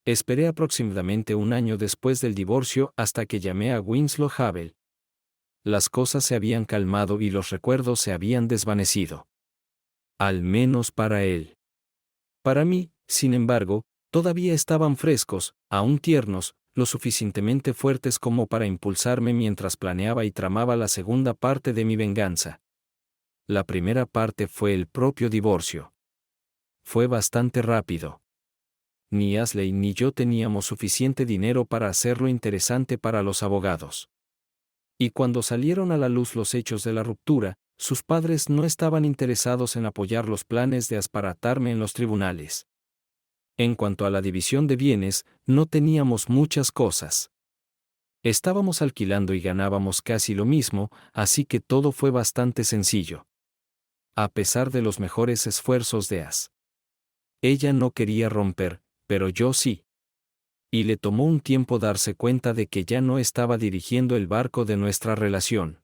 Esperé aproximadamente un año después del divorcio hasta que llamé a Winslow Havel. Las cosas se habían calmado y los recuerdos se habían desvanecido. Al menos para él. Para mí, sin embargo, todavía estaban frescos, aún tiernos, lo suficientemente fuertes como para impulsarme mientras planeaba y tramaba la segunda parte de mi venganza. La primera parte fue el propio divorcio. Fue bastante rápido. Ni Ashley ni yo teníamos suficiente dinero para hacerlo interesante para los abogados. Y cuando salieron a la luz los hechos de la ruptura, sus padres no estaban interesados en apoyar los planes de asparatarme en los tribunales. En cuanto a la división de bienes, no teníamos muchas cosas. Estábamos alquilando y ganábamos casi lo mismo, así que todo fue bastante sencillo. A pesar de los mejores esfuerzos de As. Ella no quería romper, pero yo sí. Y le tomó un tiempo darse cuenta de que ya no estaba dirigiendo el barco de nuestra relación.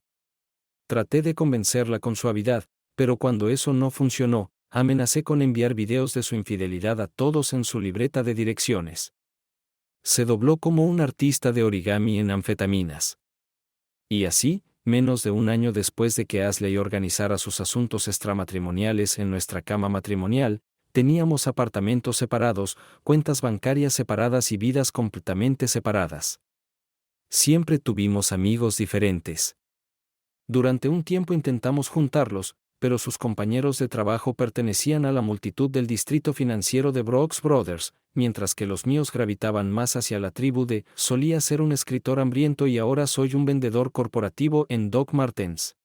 Traté de convencerla con suavidad, pero cuando eso no funcionó, amenacé con enviar videos de su infidelidad a todos en su libreta de direcciones. Se dobló como un artista de origami en anfetaminas. Y así, menos de un año después de que Ashley organizara sus asuntos extramatrimoniales en nuestra cama matrimonial, teníamos apartamentos separados, cuentas bancarias separadas y vidas completamente separadas. Siempre tuvimos amigos diferentes. Durante un tiempo intentamos juntarlos, pero sus compañeros de trabajo pertenecían a la multitud del distrito financiero de Brooks Brothers, mientras que los míos gravitaban más hacia la tribu de «solía ser un escritor hambriento y ahora soy un vendedor corporativo en Doc Martens».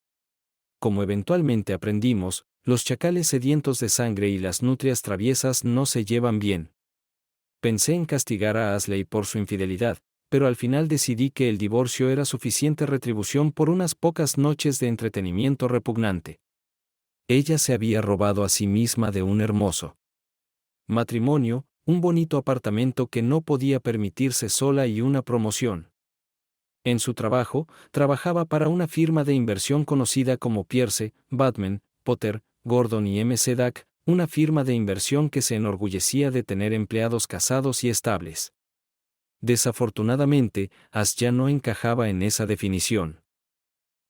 Como eventualmente aprendimos, los chacales sedientos de sangre y las nutrias traviesas no se llevan bien. Pensé en castigar a Ashley por su infidelidad, pero al final decidí que el divorcio era suficiente retribución por unas pocas noches de entretenimiento repugnante. Ella se había robado a sí misma de un hermoso matrimonio, un bonito apartamento que no podía permitirse sola y una promoción. En su trabajo, trabajaba para una firma de inversión conocida como Pierce, Batman, Potter, Gordon y M.C. Dack, una firma de inversión que se enorgullecía de tener empleados casados y estables. Desafortunadamente, As ya no encajaba en esa definición.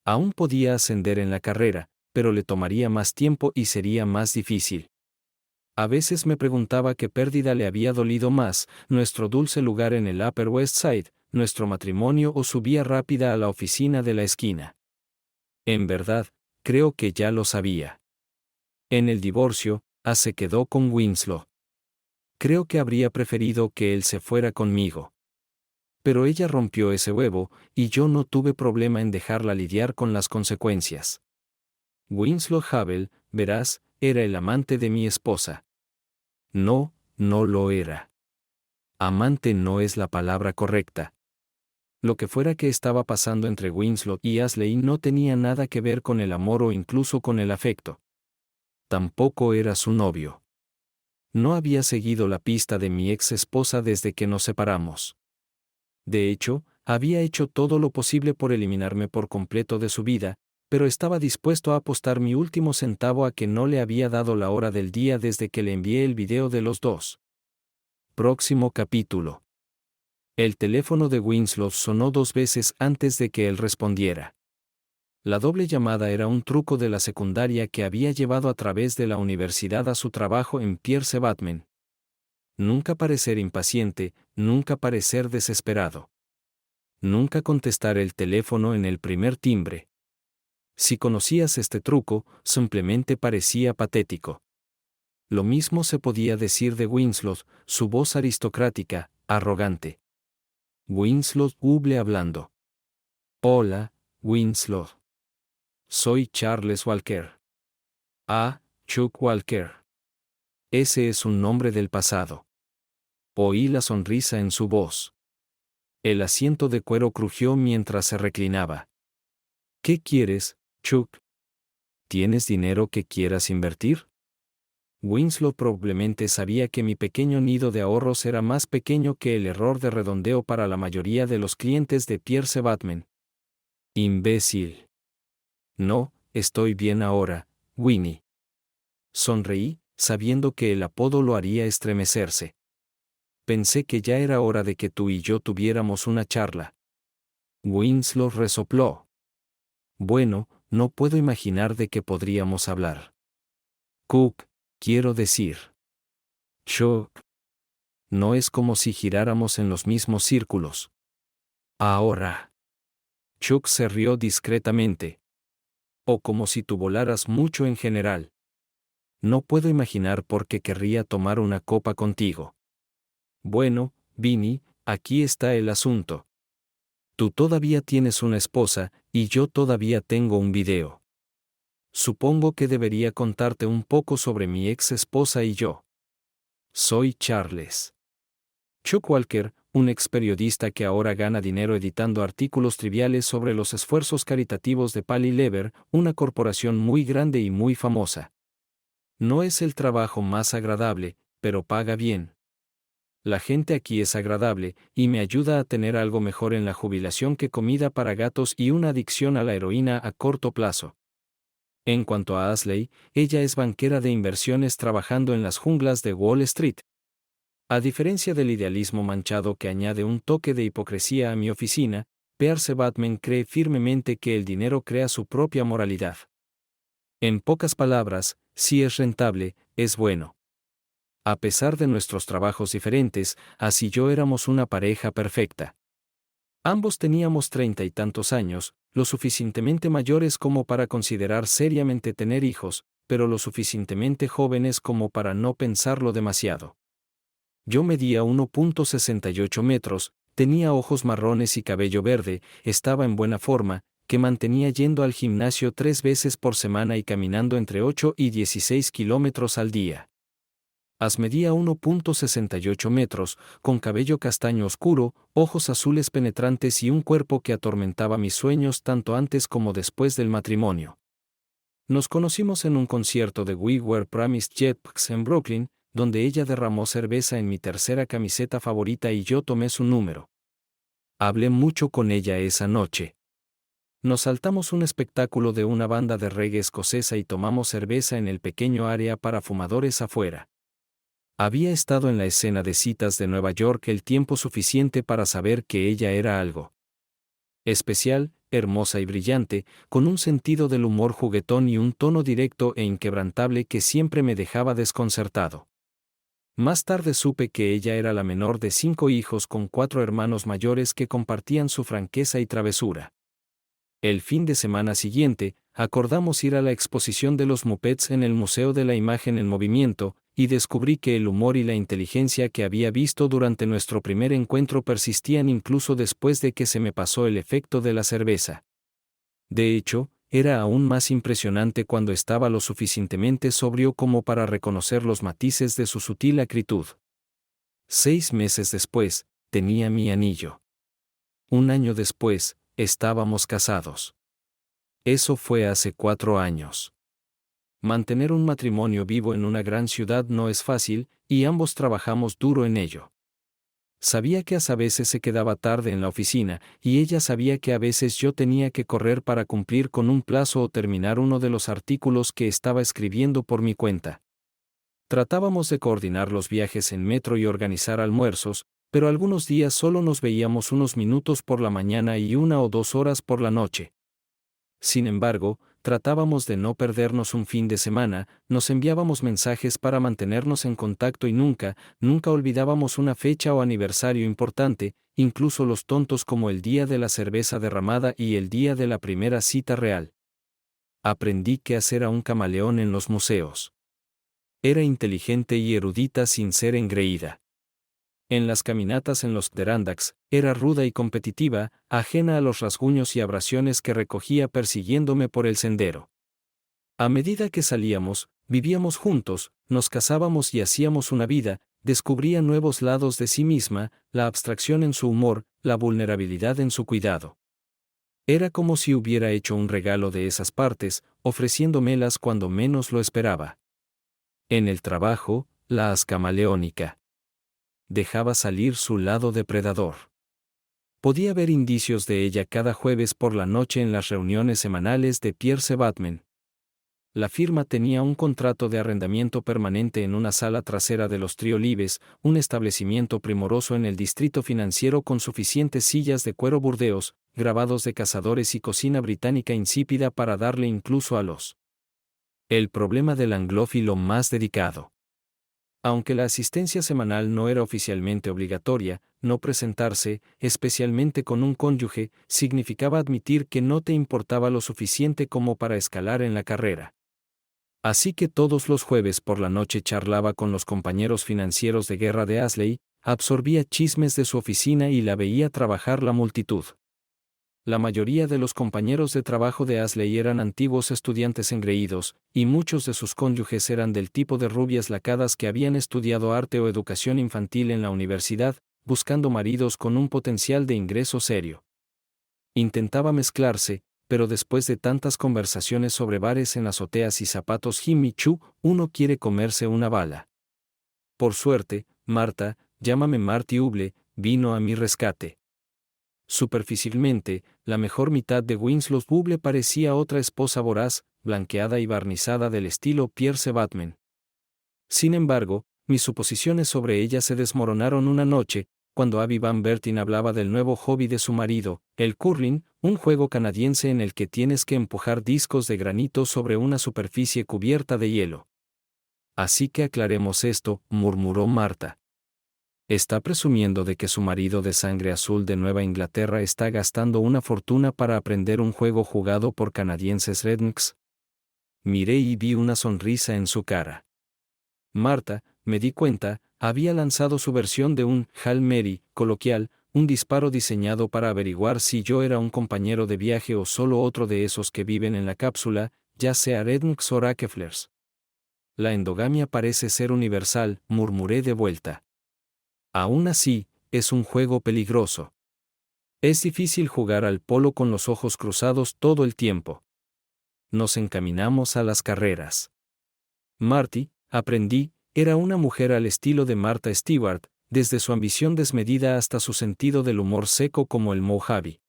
Aún podía ascender en la carrera, pero le tomaría más tiempo y sería más difícil. A veces me preguntaba qué pérdida le había dolido más, nuestro dulce lugar en el Upper West Side, nuestro matrimonio o su vía rápida a la oficina de la esquina. En verdad, creo que ya lo sabía. En el divorcio, As se quedó con Winslow. Creo que habría preferido que él se fuera conmigo. Pero ella rompió ese huevo, y yo no tuve problema en dejarla lidiar con las consecuencias. Winslow Havel, verás, era el amante de mi esposa. No, no lo era. Amante no es la palabra correcta. Lo que fuera que estaba pasando entre Winslow y Ashley no tenía nada que ver con el amor o incluso con el afecto. Tampoco era su novio. No había seguido la pista de mi ex esposa desde que nos separamos. De hecho, había hecho todo lo posible por eliminarme por completo de su vida, pero estaba dispuesto a apostar mi último centavo a que no le había dado la hora del día desde que le envié el video de los dos. Próximo capítulo. El teléfono de Winslow sonó 2 veces antes de que él respondiera. La doble llamada era un truco de la secundaria que había llevado a través de la universidad a su trabajo en Pierce Batman. Nunca parecer impaciente, nunca parecer desesperado. Nunca contestar el teléfono en el primer timbre. Si conocías este truco, simplemente parecía patético. Lo mismo se podía decir de Winslow, su voz aristocrática, arrogante. Winslow Huble hablando. Hola, Winslow. Soy Charles Walker. Ah, Chuck Walker. Ese es un nombre del pasado. Oí la sonrisa en su voz. El asiento de cuero crujió mientras se reclinaba. ¿Qué quieres, Chuck? ¿Tienes dinero que quieras invertir? Winslow probablemente sabía que mi pequeño nido de ahorros era más pequeño que el error de redondeo para la mayoría de los clientes de Pierce Batman. Imbécil. No, estoy bien ahora, Winnie. Sonreí, sabiendo que el apodo lo haría estremecerse. pensé que ya era hora de que tú y yo tuviéramos una charla. Winslow resopló. Bueno, no puedo imaginar de qué podríamos hablar. Cook, quiero decir. Chuck. No es como si giráramos en los mismos círculos. Ahora. Chuck se rió discretamente. O como si tú volaras mucho en general. No puedo imaginar por qué querría tomar una copa contigo. Bueno, Vinny, aquí está el asunto. Tú todavía tienes una esposa, y yo todavía tengo un video. Supongo que debería contarte un poco sobre mi ex esposa y yo. Soy Charles Chuck Walker, un ex periodista que ahora gana dinero editando artículos triviales sobre los esfuerzos caritativos de Pally Lever, una corporación muy grande y muy famosa. No es el trabajo más agradable, pero paga bien. La gente aquí es agradable, y me ayuda a tener algo mejor en la jubilación que comida para gatos y una adicción a la heroína a corto plazo. En cuanto a Ashley, ella es banquera de inversiones trabajando en las junglas de Wall Street. A diferencia del idealismo manchado que añade un toque de hipocresía a mi oficina, Pierce Batman cree firmemente que el dinero crea su propia moralidad. En pocas palabras, si es rentable, es bueno. A pesar de nuestros trabajos diferentes, así y yo éramos una pareja perfecta. Ambos teníamos 30 y tantos años, lo suficientemente mayores como para considerar seriamente tener hijos, pero lo suficientemente jóvenes como para no pensarlo demasiado. Yo medía 1.68 metros, tenía ojos marrones y cabello verde, estaba en buena forma, que mantenía yendo al gimnasio 3 veces por semana y caminando entre 8 y 16 kilómetros al día. Medía 1.68 metros, con cabello castaño oscuro, ojos azules penetrantes y un cuerpo que atormentaba mis sueños tanto antes como después del matrimonio. Nos conocimos en un concierto de We Were Promised Jetpacks en Brooklyn, donde ella derramó cerveza en mi tercera camiseta favorita y yo tomé su número. Hablé mucho con ella esa noche. Nos saltamos un espectáculo de una banda de reggae escocesa y tomamos cerveza en el pequeño área para fumadores afuera. Había estado en la escena de citas de Nueva York el tiempo suficiente para saber que ella era algo especial, hermosa y brillante, con un sentido del humor juguetón y un tono directo e inquebrantable que siempre me dejaba desconcertado. Más tarde supe que ella era la menor de 5 hijos con 4 hermanos mayores que compartían su franqueza y travesura. El fin de semana siguiente, acordamos ir a la exposición de los Muppets en el Museo de la Imagen en Movimiento, y descubrí que el humor y la inteligencia que había visto durante nuestro primer encuentro persistían incluso después de que se me pasó el efecto de la cerveza. De hecho, era aún más impresionante cuando estaba lo suficientemente sobrio como para reconocer los matices de su sutil acritud. 6 meses después, tenía mi anillo. 1 año después, estábamos casados. Eso fue hace 4 años. Mantener un matrimonio vivo en una gran ciudad no es fácil, y ambos trabajamos duro en ello. Sabía que a veces se quedaba tarde en la oficina, y ella sabía que a veces yo tenía que correr para cumplir con un plazo o terminar uno de los artículos que estaba escribiendo por mi cuenta. Tratábamos de coordinar los viajes en metro y organizar almuerzos, pero algunos días solo nos veíamos unos minutos por la mañana y 1 o 2 horas por la noche. Sin embargo, tratábamos de no perdernos un fin de semana, nos enviábamos mensajes para mantenernos en contacto y nunca olvidábamos una fecha o aniversario importante, incluso los tontos como el día de la cerveza derramada y el día de la primera cita real. Aprendí qué hacer a un camaleón en los museos. Era inteligente y erudita sin ser engreída. En las caminatas en los Adirondacks, era ruda y competitiva, ajena a los rasguños y abrasiones que recogía persiguiéndome por el sendero. A medida que salíamos, vivíamos juntos, nos casábamos y hacíamos una vida, descubría nuevos lados de sí misma, la abstracción en su humor, la vulnerabilidad en su cuidado. Era como si hubiera hecho un regalo de esas partes, ofreciéndomelas cuando menos lo esperaba. En el trabajo, la camaleónica. Dejaba salir su lado depredador. Podía ver indicios de ella cada jueves por la noche en las reuniones semanales de Pierce Batman. La firma tenía un contrato de arrendamiento permanente en una sala trasera de los Triolibes, un establecimiento primoroso en el distrito financiero con suficientes sillas de cuero burdeos, grabados de cazadores y cocina británica insípida para darle incluso a los. El problema del anglófilo más dedicado. Aunque la asistencia semanal no era oficialmente obligatoria, no presentarse, especialmente con un cónyuge, significaba admitir que no te importaba lo suficiente como para escalar en la carrera. Así que todos los jueves por la noche charlaba con los compañeros financieros de guerra de Ashley, absorbía chismes de su oficina y la veía trabajar la multitud. La mayoría de los compañeros de trabajo de Ashley eran antiguos estudiantes engreídos, y muchos de sus cónyuges eran del tipo de rubias lacadas que habían estudiado arte o educación infantil en la universidad, buscando maridos con un potencial de ingreso serio. Intentaba mezclarse, pero después de tantas conversaciones sobre bares en azoteas y zapatos Jimmy Choo, uno quiere comerse una bala. Por suerte, Marta, llámame Marty Huble, vino a mi rescate. Superficialmente, la mejor mitad de Winslow Buble parecía otra esposa voraz, blanqueada y barnizada del estilo Pierce Batman. Sin embargo, mis suposiciones sobre ella se desmoronaron una noche, cuando Abby Van Bertin hablaba del nuevo hobby de su marido, el curling, un juego canadiense en el que tienes que empujar discos de granito sobre una superficie cubierta de hielo. Así que aclaremos esto, murmuró Marta. Está presumiendo de que su marido de sangre azul de Nueva Inglaterra está gastando una fortuna para aprender un juego jugado por canadienses rednecks. Miré y vi una sonrisa en su cara. Marta, me di cuenta, había lanzado su versión de un Hail Mary coloquial, un disparo diseñado para averiguar si yo era un compañero de viaje o solo otro de esos que viven en la cápsula, ya sea rednecks o Rockefellers. La endogamia parece ser universal, murmuré de vuelta. Aún así, es un juego peligroso. Es difícil jugar al polo con los ojos cruzados todo el tiempo. Nos encaminamos a las carreras. Marty, aprendí, era una mujer al estilo de Martha Stewart, desde su ambición desmedida hasta su sentido del humor seco como el Mojave.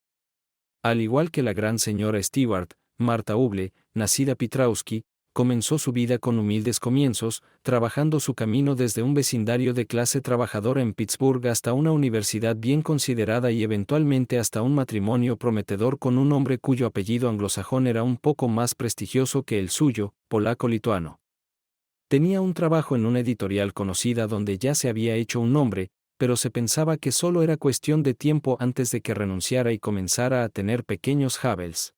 Al igual que la gran señora Stewart, Marta Huble, nacida Pitrowski, comenzó su vida con humildes comienzos, trabajando su camino desde un vecindario de clase trabajadora en Pittsburgh hasta una universidad bien considerada y eventualmente hasta un matrimonio prometedor con un hombre cuyo apellido anglosajón era un poco más prestigioso que el suyo, polaco-lituano. Tenía un trabajo en una editorial conocida donde ya se había hecho un nombre, pero se pensaba que solo era cuestión de tiempo antes de que renunciara y comenzara a tener pequeños Havels.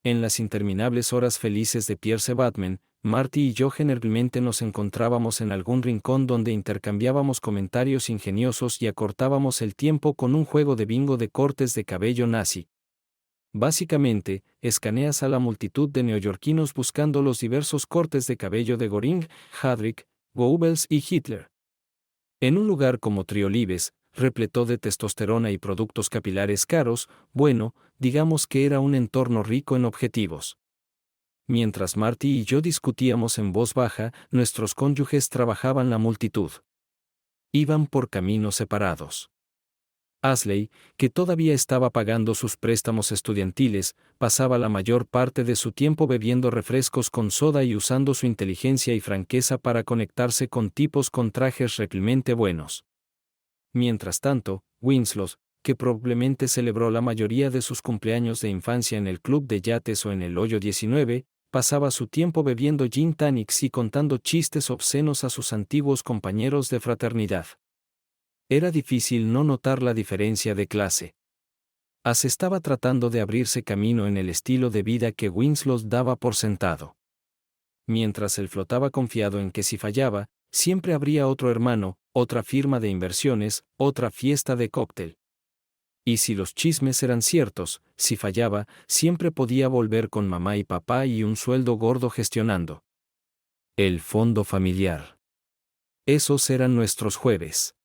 En las interminables horas felices de Pierce Batman, Marty y yo generalmente nos encontrábamos en algún rincón donde intercambiábamos comentarios ingeniosos y acortábamos el tiempo con un juego de bingo de cortes de cabello nazi. Básicamente, escaneas a la multitud de neoyorquinos buscando los diversos cortes de cabello de Göring, Heydrich, Goebbels y Hitler. En un lugar como Triolibes, repleto de testosterona y productos capilares caros, bueno, digamos que era un entorno rico en objetivos. Mientras Marty y yo discutíamos en voz baja, nuestros cónyuges trabajaban la multitud. Iban por caminos separados. Ashley, que todavía estaba pagando sus préstamos estudiantiles, pasaba la mayor parte de su tiempo bebiendo refrescos con soda y usando su inteligencia y franqueza para conectarse con tipos con trajes realmente buenos. Mientras tanto, Winslow, que probablemente celebró la mayoría de sus cumpleaños de infancia en el club de yates o en el hoyo 19, pasaba su tiempo bebiendo gin tonics y contando chistes obscenos a sus antiguos compañeros de fraternidad. Era difícil no notar la diferencia de clase. As estaba tratando de abrirse camino en el estilo de vida que Winslow daba por sentado. Mientras él flotaba confiado en que si fallaba, siempre habría otro hermano, otra firma de inversiones, otra fiesta de cóctel. Y si los chismes eran ciertos, si fallaba, siempre podía volver con mamá y papá y un sueldo gordo gestionando el fondo familiar. Esos eran nuestros jueves.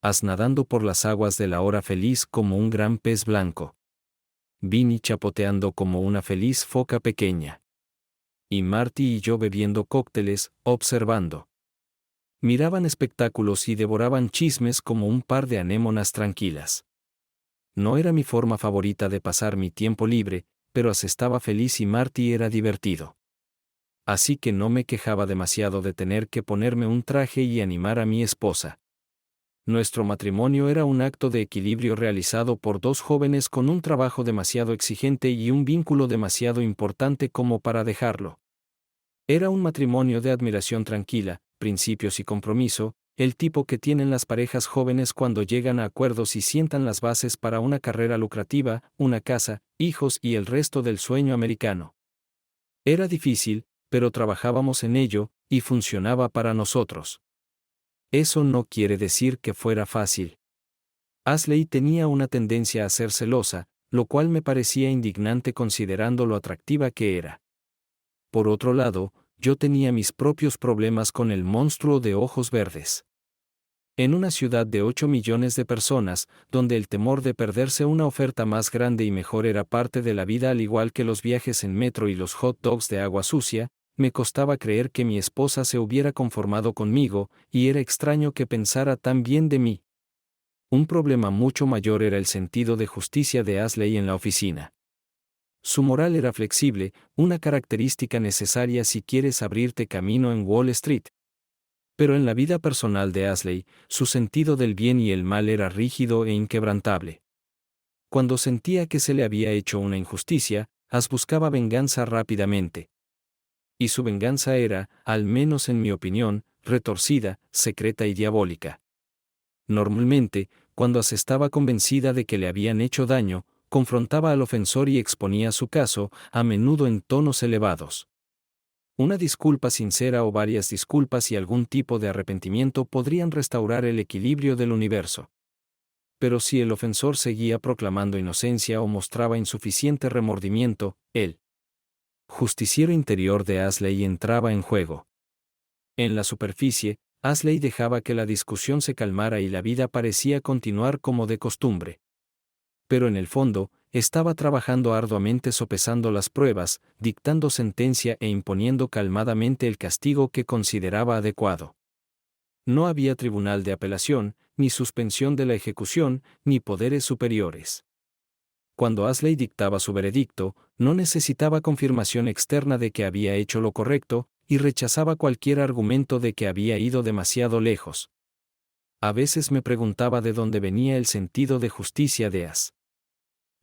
As nadando por las aguas de la hora feliz como un gran pez blanco. Vinny chapoteando como una feliz foca pequeña. Y Marty y yo bebiendo cócteles, observando. Miraban espectáculos y devoraban chismes como un par de anémonas tranquilas. No era mi forma favorita de pasar mi tiempo libre, pero As estaba feliz y Marty era divertido. Así que no me quejaba demasiado de tener que ponerme un traje y animar a mi esposa. Nuestro matrimonio era un acto de equilibrio realizado por dos jóvenes con un trabajo demasiado exigente y un vínculo demasiado importante como para dejarlo. Era un matrimonio de admiración tranquila, principios y compromiso, el tipo que tienen las parejas jóvenes cuando llegan a acuerdos y sientan las bases para una carrera lucrativa, una casa, hijos y el resto del sueño americano. Era difícil, pero trabajábamos en ello, y funcionaba para nosotros. Eso no quiere decir que fuera fácil. Ashley tenía una tendencia a ser celosa, lo cual me parecía indignante considerando lo atractiva que era. Por otro lado, yo tenía mis propios problemas con el monstruo de ojos verdes. En una ciudad de 8 millones de personas, donde el temor de perderse una oferta más grande y mejor era parte de la vida al igual que los viajes en metro y los hot dogs de agua sucia, me costaba creer que mi esposa se hubiera conformado conmigo, y era extraño que pensara tan bien de mí. Un problema mucho mayor era el sentido de justicia de Ashley en la oficina. Su moral era flexible, una característica necesaria si quieres abrirte camino en Wall Street. Pero en la vida personal de Ashley, su sentido del bien y el mal era rígido e inquebrantable. Cuando sentía que se le había hecho una injusticia, buscaba venganza rápidamente. Y su venganza era, al menos en mi opinión, retorcida, secreta y diabólica. Normalmente, cuando estaba convencida de que le habían hecho daño, confrontaba al ofensor y exponía su caso, a menudo en tonos elevados. Una disculpa sincera o varias disculpas y algún tipo de arrepentimiento podrían restaurar el equilibrio del universo. Pero si el ofensor seguía proclamando inocencia o mostraba insuficiente remordimiento, el justiciero interior de Ashley entraba en juego. En la superficie, Ashley dejaba que la discusión se calmara y la vida parecía continuar como de costumbre. Pero en el fondo, estaba trabajando arduamente sopesando las pruebas, dictando sentencia e imponiendo calmadamente el castigo que consideraba adecuado. No había tribunal de apelación, ni suspensión de la ejecución, ni poderes superiores. Cuando Ashley dictaba su veredicto, no necesitaba confirmación externa de que había hecho lo correcto, y rechazaba cualquier argumento de que había ido demasiado lejos. A veces me preguntaba de dónde venía el sentido de justicia de As.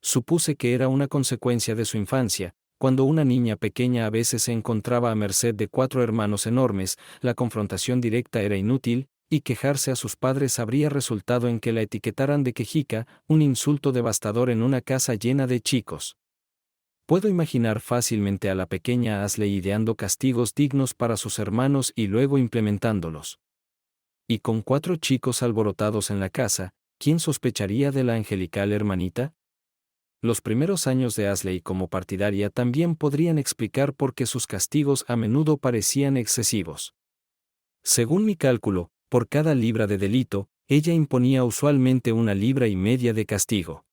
Supuse que era una consecuencia de su infancia. Cuando una niña pequeña a veces se encontraba a merced de 4 hermanos enormes, la confrontación directa era inútil, y quejarse a sus padres habría resultado en que la etiquetaran de quejica, un insulto devastador en una casa llena de chicos. Puedo imaginar fácilmente a la pequeña Ashley ideando castigos dignos para sus hermanos y luego implementándolos. Y con 4 chicos alborotados en la casa, ¿quién sospecharía de la angelical hermanita? Los primeros años de Ashley como partidaria también podrían explicar por qué sus castigos a menudo parecían excesivos. Según mi cálculo, por cada libra de delito, ella imponía usualmente 1,5 libras de castigo.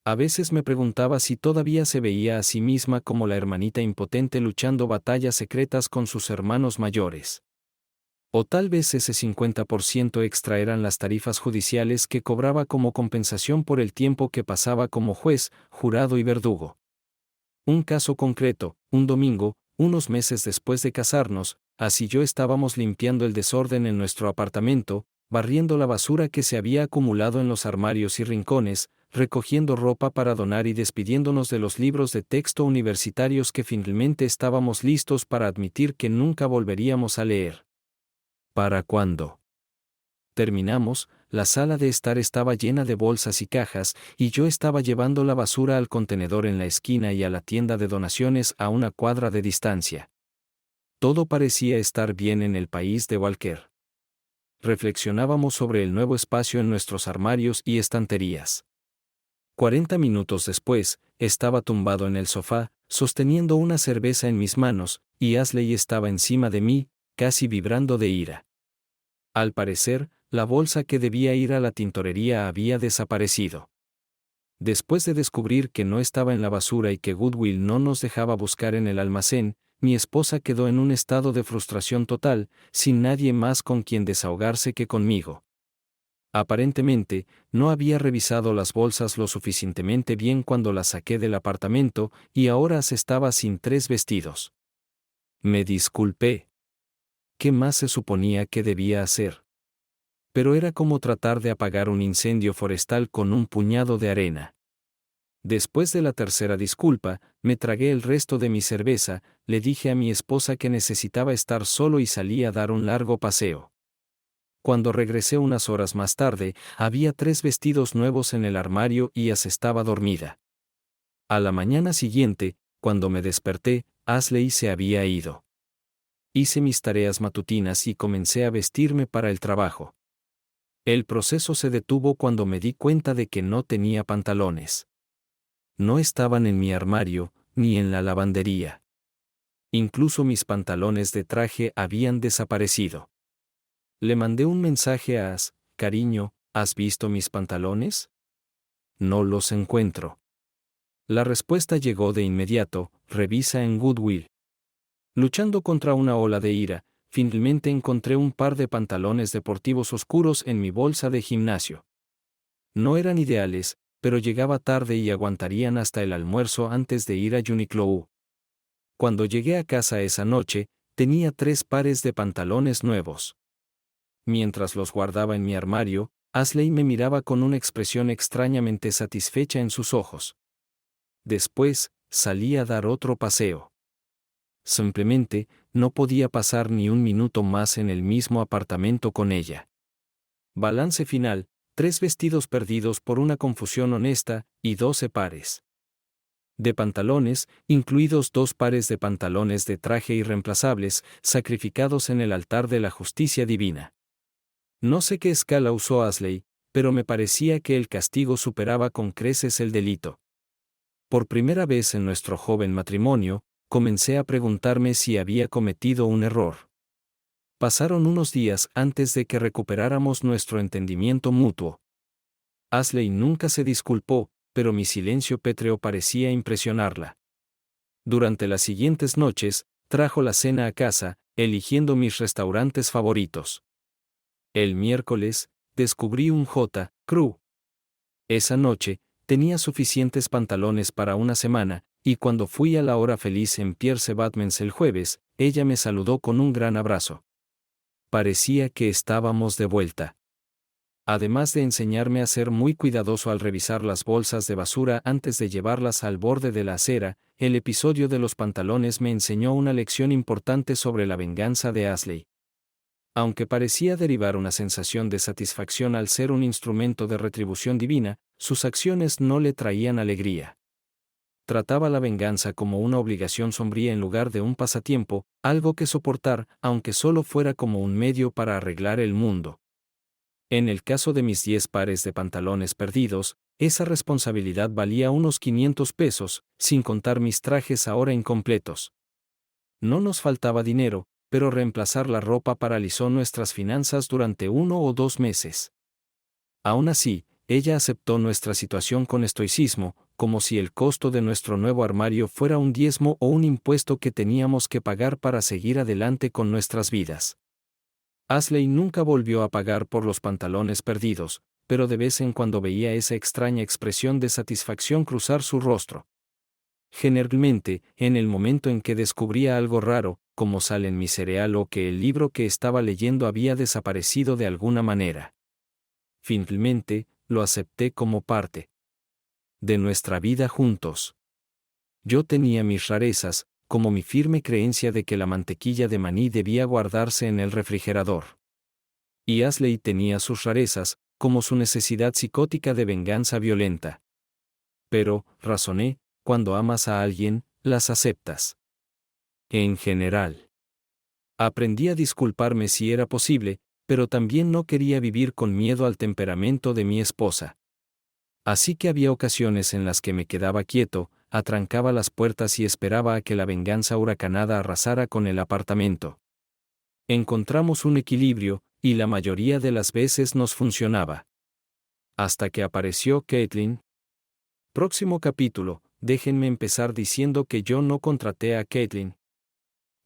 A veces me preguntaba si todavía se veía a sí misma como la hermanita impotente luchando batallas secretas con sus hermanos mayores. O tal vez ese 50% extra eran las tarifas judiciales que cobraba como compensación por el tiempo que pasaba como juez, jurado y verdugo. Un caso concreto, un domingo, unos meses después de casarnos, As y yo estábamos limpiando el desorden en nuestro apartamento, barriendo la basura que se había acumulado en los armarios y rincones, recogiendo ropa para donar y despidiéndonos de los libros de texto universitarios que finalmente estábamos listos para admitir que nunca volveríamos a leer. ¿Para cuándo? Terminamos, la sala de estar estaba llena de bolsas y cajas, y yo estaba llevando la basura al contenedor en la esquina y a la tienda de donaciones a 1 cuadra de distancia. Todo parecía estar bien en el país de Walker. Reflexionábamos sobre el nuevo espacio en nuestros armarios y estanterías. 40 minutos después, estaba tumbado en el sofá, sosteniendo una cerveza en mis manos, y Ashley estaba encima de mí, casi vibrando de ira. Al parecer, la bolsa que debía ir a la tintorería había desaparecido. Después de descubrir que no estaba en la basura y que Goodwill no nos dejaba buscar en el almacén, mi esposa quedó en un estado de frustración total, sin nadie más con quien desahogarse que conmigo. Aparentemente, no había revisado las bolsas lo suficientemente bien cuando las saqué del apartamento, y ahora estaba sin 3 vestidos. Me disculpé. ¿Qué más se suponía que debía hacer? Pero era como tratar de apagar un incendio forestal con un puñado de arena. Después de la tercera disculpa, me tragué el resto de mi cerveza, le dije a mi esposa que necesitaba estar solo y salí a dar un largo paseo. Cuando regresé unas horas más tarde, había 3 vestidos nuevos en el armario y As estaba dormida. A la mañana siguiente, cuando me desperté, Ashley se había ido. Hice mis tareas matutinas y comencé a vestirme para el trabajo. El proceso se detuvo cuando me di cuenta de que no tenía pantalones. No estaban en mi armario, ni en la lavandería. Incluso mis pantalones de traje habían desaparecido. Le mandé un mensaje a As: cariño, ¿has visto mis pantalones? No los encuentro. La respuesta llegó de inmediato: revisa en Goodwill. Luchando contra una ola de ira, finalmente encontré un par de pantalones deportivos oscuros en mi bolsa de gimnasio. No eran ideales, pero llegaba tarde y aguantarían hasta el almuerzo antes de ir a Uniqlo. Cuando llegué a casa esa noche, tenía 3 pares de pantalones nuevos. Mientras los guardaba en mi armario, Ashley me miraba con una expresión extrañamente satisfecha en sus ojos. Después, salí a dar otro paseo. Simplemente, no podía pasar ni un minuto más en el mismo apartamento con ella. Balance final: 3 vestidos perdidos por una confusión honesta, y 12 pares de pantalones, incluidos 2 pares de pantalones de traje irreemplazables, sacrificados en el altar de la justicia divina. No sé qué escala usó Ashley, pero me parecía que el castigo superaba con creces el delito. Por primera vez en nuestro joven matrimonio, comencé a preguntarme si había cometido un error. Pasaron unos días antes de que recuperáramos nuestro entendimiento mutuo. Ashley nunca se disculpó, pero mi silencio pétreo parecía impresionarla. Durante las siguientes noches, trajo la cena a casa, eligiendo mis restaurantes favoritos. El miércoles, descubrí un J. Crew. Esa noche, tenía suficientes pantalones para una semana, y cuando fui a la hora feliz en Pierce Batmans el jueves, ella me saludó con un gran abrazo. Parecía que estábamos de vuelta. Además de enseñarme a ser muy cuidadoso al revisar las bolsas de basura antes de llevarlas al borde de la acera, el episodio de los pantalones me enseñó una lección importante sobre la venganza de Ashley. Aunque parecía derivar una sensación de satisfacción al ser un instrumento de retribución divina, sus acciones no le traían alegría. Trataba la venganza como una obligación sombría en lugar de un pasatiempo, algo que soportar, aunque solo fuera como un medio para arreglar el mundo. En el caso de mis 10 pares de pantalones perdidos, esa responsabilidad valía unos 500 pesos, sin contar mis trajes ahora incompletos. No nos faltaba dinero, pero reemplazar la ropa paralizó nuestras finanzas durante 1 o 2 meses. Aún así, ella aceptó nuestra situación con estoicismo, como si el costo de nuestro nuevo armario fuera un diezmo o un impuesto que teníamos que pagar para seguir adelante con nuestras vidas. Ashley nunca volvió a pagar por los pantalones perdidos, pero de vez en cuando veía esa extraña expresión de satisfacción cruzar su rostro. Generalmente, en el momento en que descubría algo raro, como sal en mi cereal o que el libro que estaba leyendo había desaparecido de alguna manera. Finalmente, lo acepté como parte de nuestra vida juntos. Yo tenía mis rarezas, como mi firme creencia de que la mantequilla de maní debía guardarse en el refrigerador. Y Ashley tenía sus rarezas, como su necesidad psicótica de venganza violenta. Pero, razoné, cuando amas a alguien, las aceptas. En general. Aprendí a disculparme si era posible, pero también no quería vivir con miedo al temperamento de mi esposa. Así que había ocasiones en las que me quedaba quieto, atrancaba las puertas y esperaba a que la venganza huracanada arrasara con el apartamento. Encontramos un equilibrio, y la mayoría de las veces nos funcionaba. Hasta que apareció Caitlin. Próximo capítulo. Déjenme empezar diciendo que yo no contraté a Caitlin.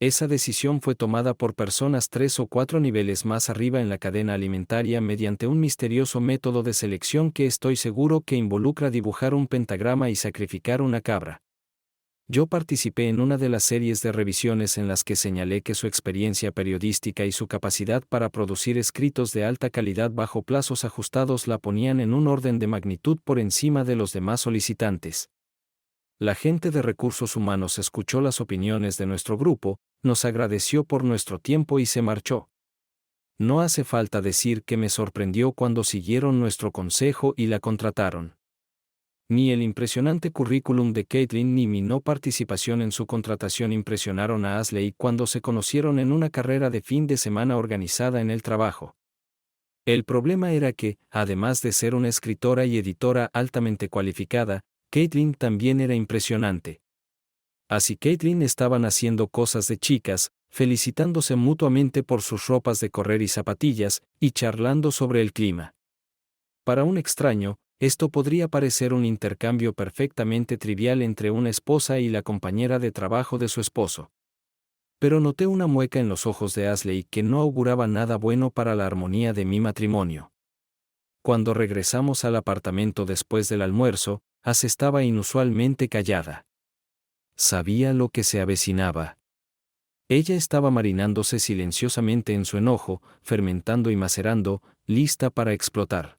Esa decisión fue tomada por personas 3 o 4 niveles más arriba en la cadena alimentaria mediante un misterioso método de selección que estoy seguro que involucra dibujar un pentagrama y sacrificar una cabra. Yo participé en una de las series de revisiones en las que señalé que su experiencia periodística y su capacidad para producir escritos de alta calidad bajo plazos ajustados la ponían en un orden de magnitud por encima de los demás solicitantes. La gente de recursos humanos escuchó las opiniones de nuestro grupo, nos agradeció por nuestro tiempo y se marchó. No hace falta decir que me sorprendió cuando siguieron nuestro consejo y la contrataron. Ni el impresionante currículum de Caitlin ni mi no participación en su contratación impresionaron a Ashley cuando se conocieron en una carrera de fin de semana organizada en el trabajo. El problema era que, además de ser una escritora y editora altamente cualificada, Caitlin también era impresionante. Así Caitlin estaban haciendo cosas de chicas, felicitándose mutuamente por sus ropas de correr y zapatillas, y charlando sobre el clima. Para un extraño, esto podría parecer un intercambio perfectamente trivial entre una esposa y la compañera de trabajo de su esposo. Pero noté una mueca en los ojos de Ashley que no auguraba nada bueno para la armonía de mi matrimonio. Cuando regresamos al apartamento después del almuerzo, As estaba inusualmente callada. Sabía lo que se avecinaba. Ella estaba marinándose silenciosamente en su enojo, fermentando y macerando, lista para explotar.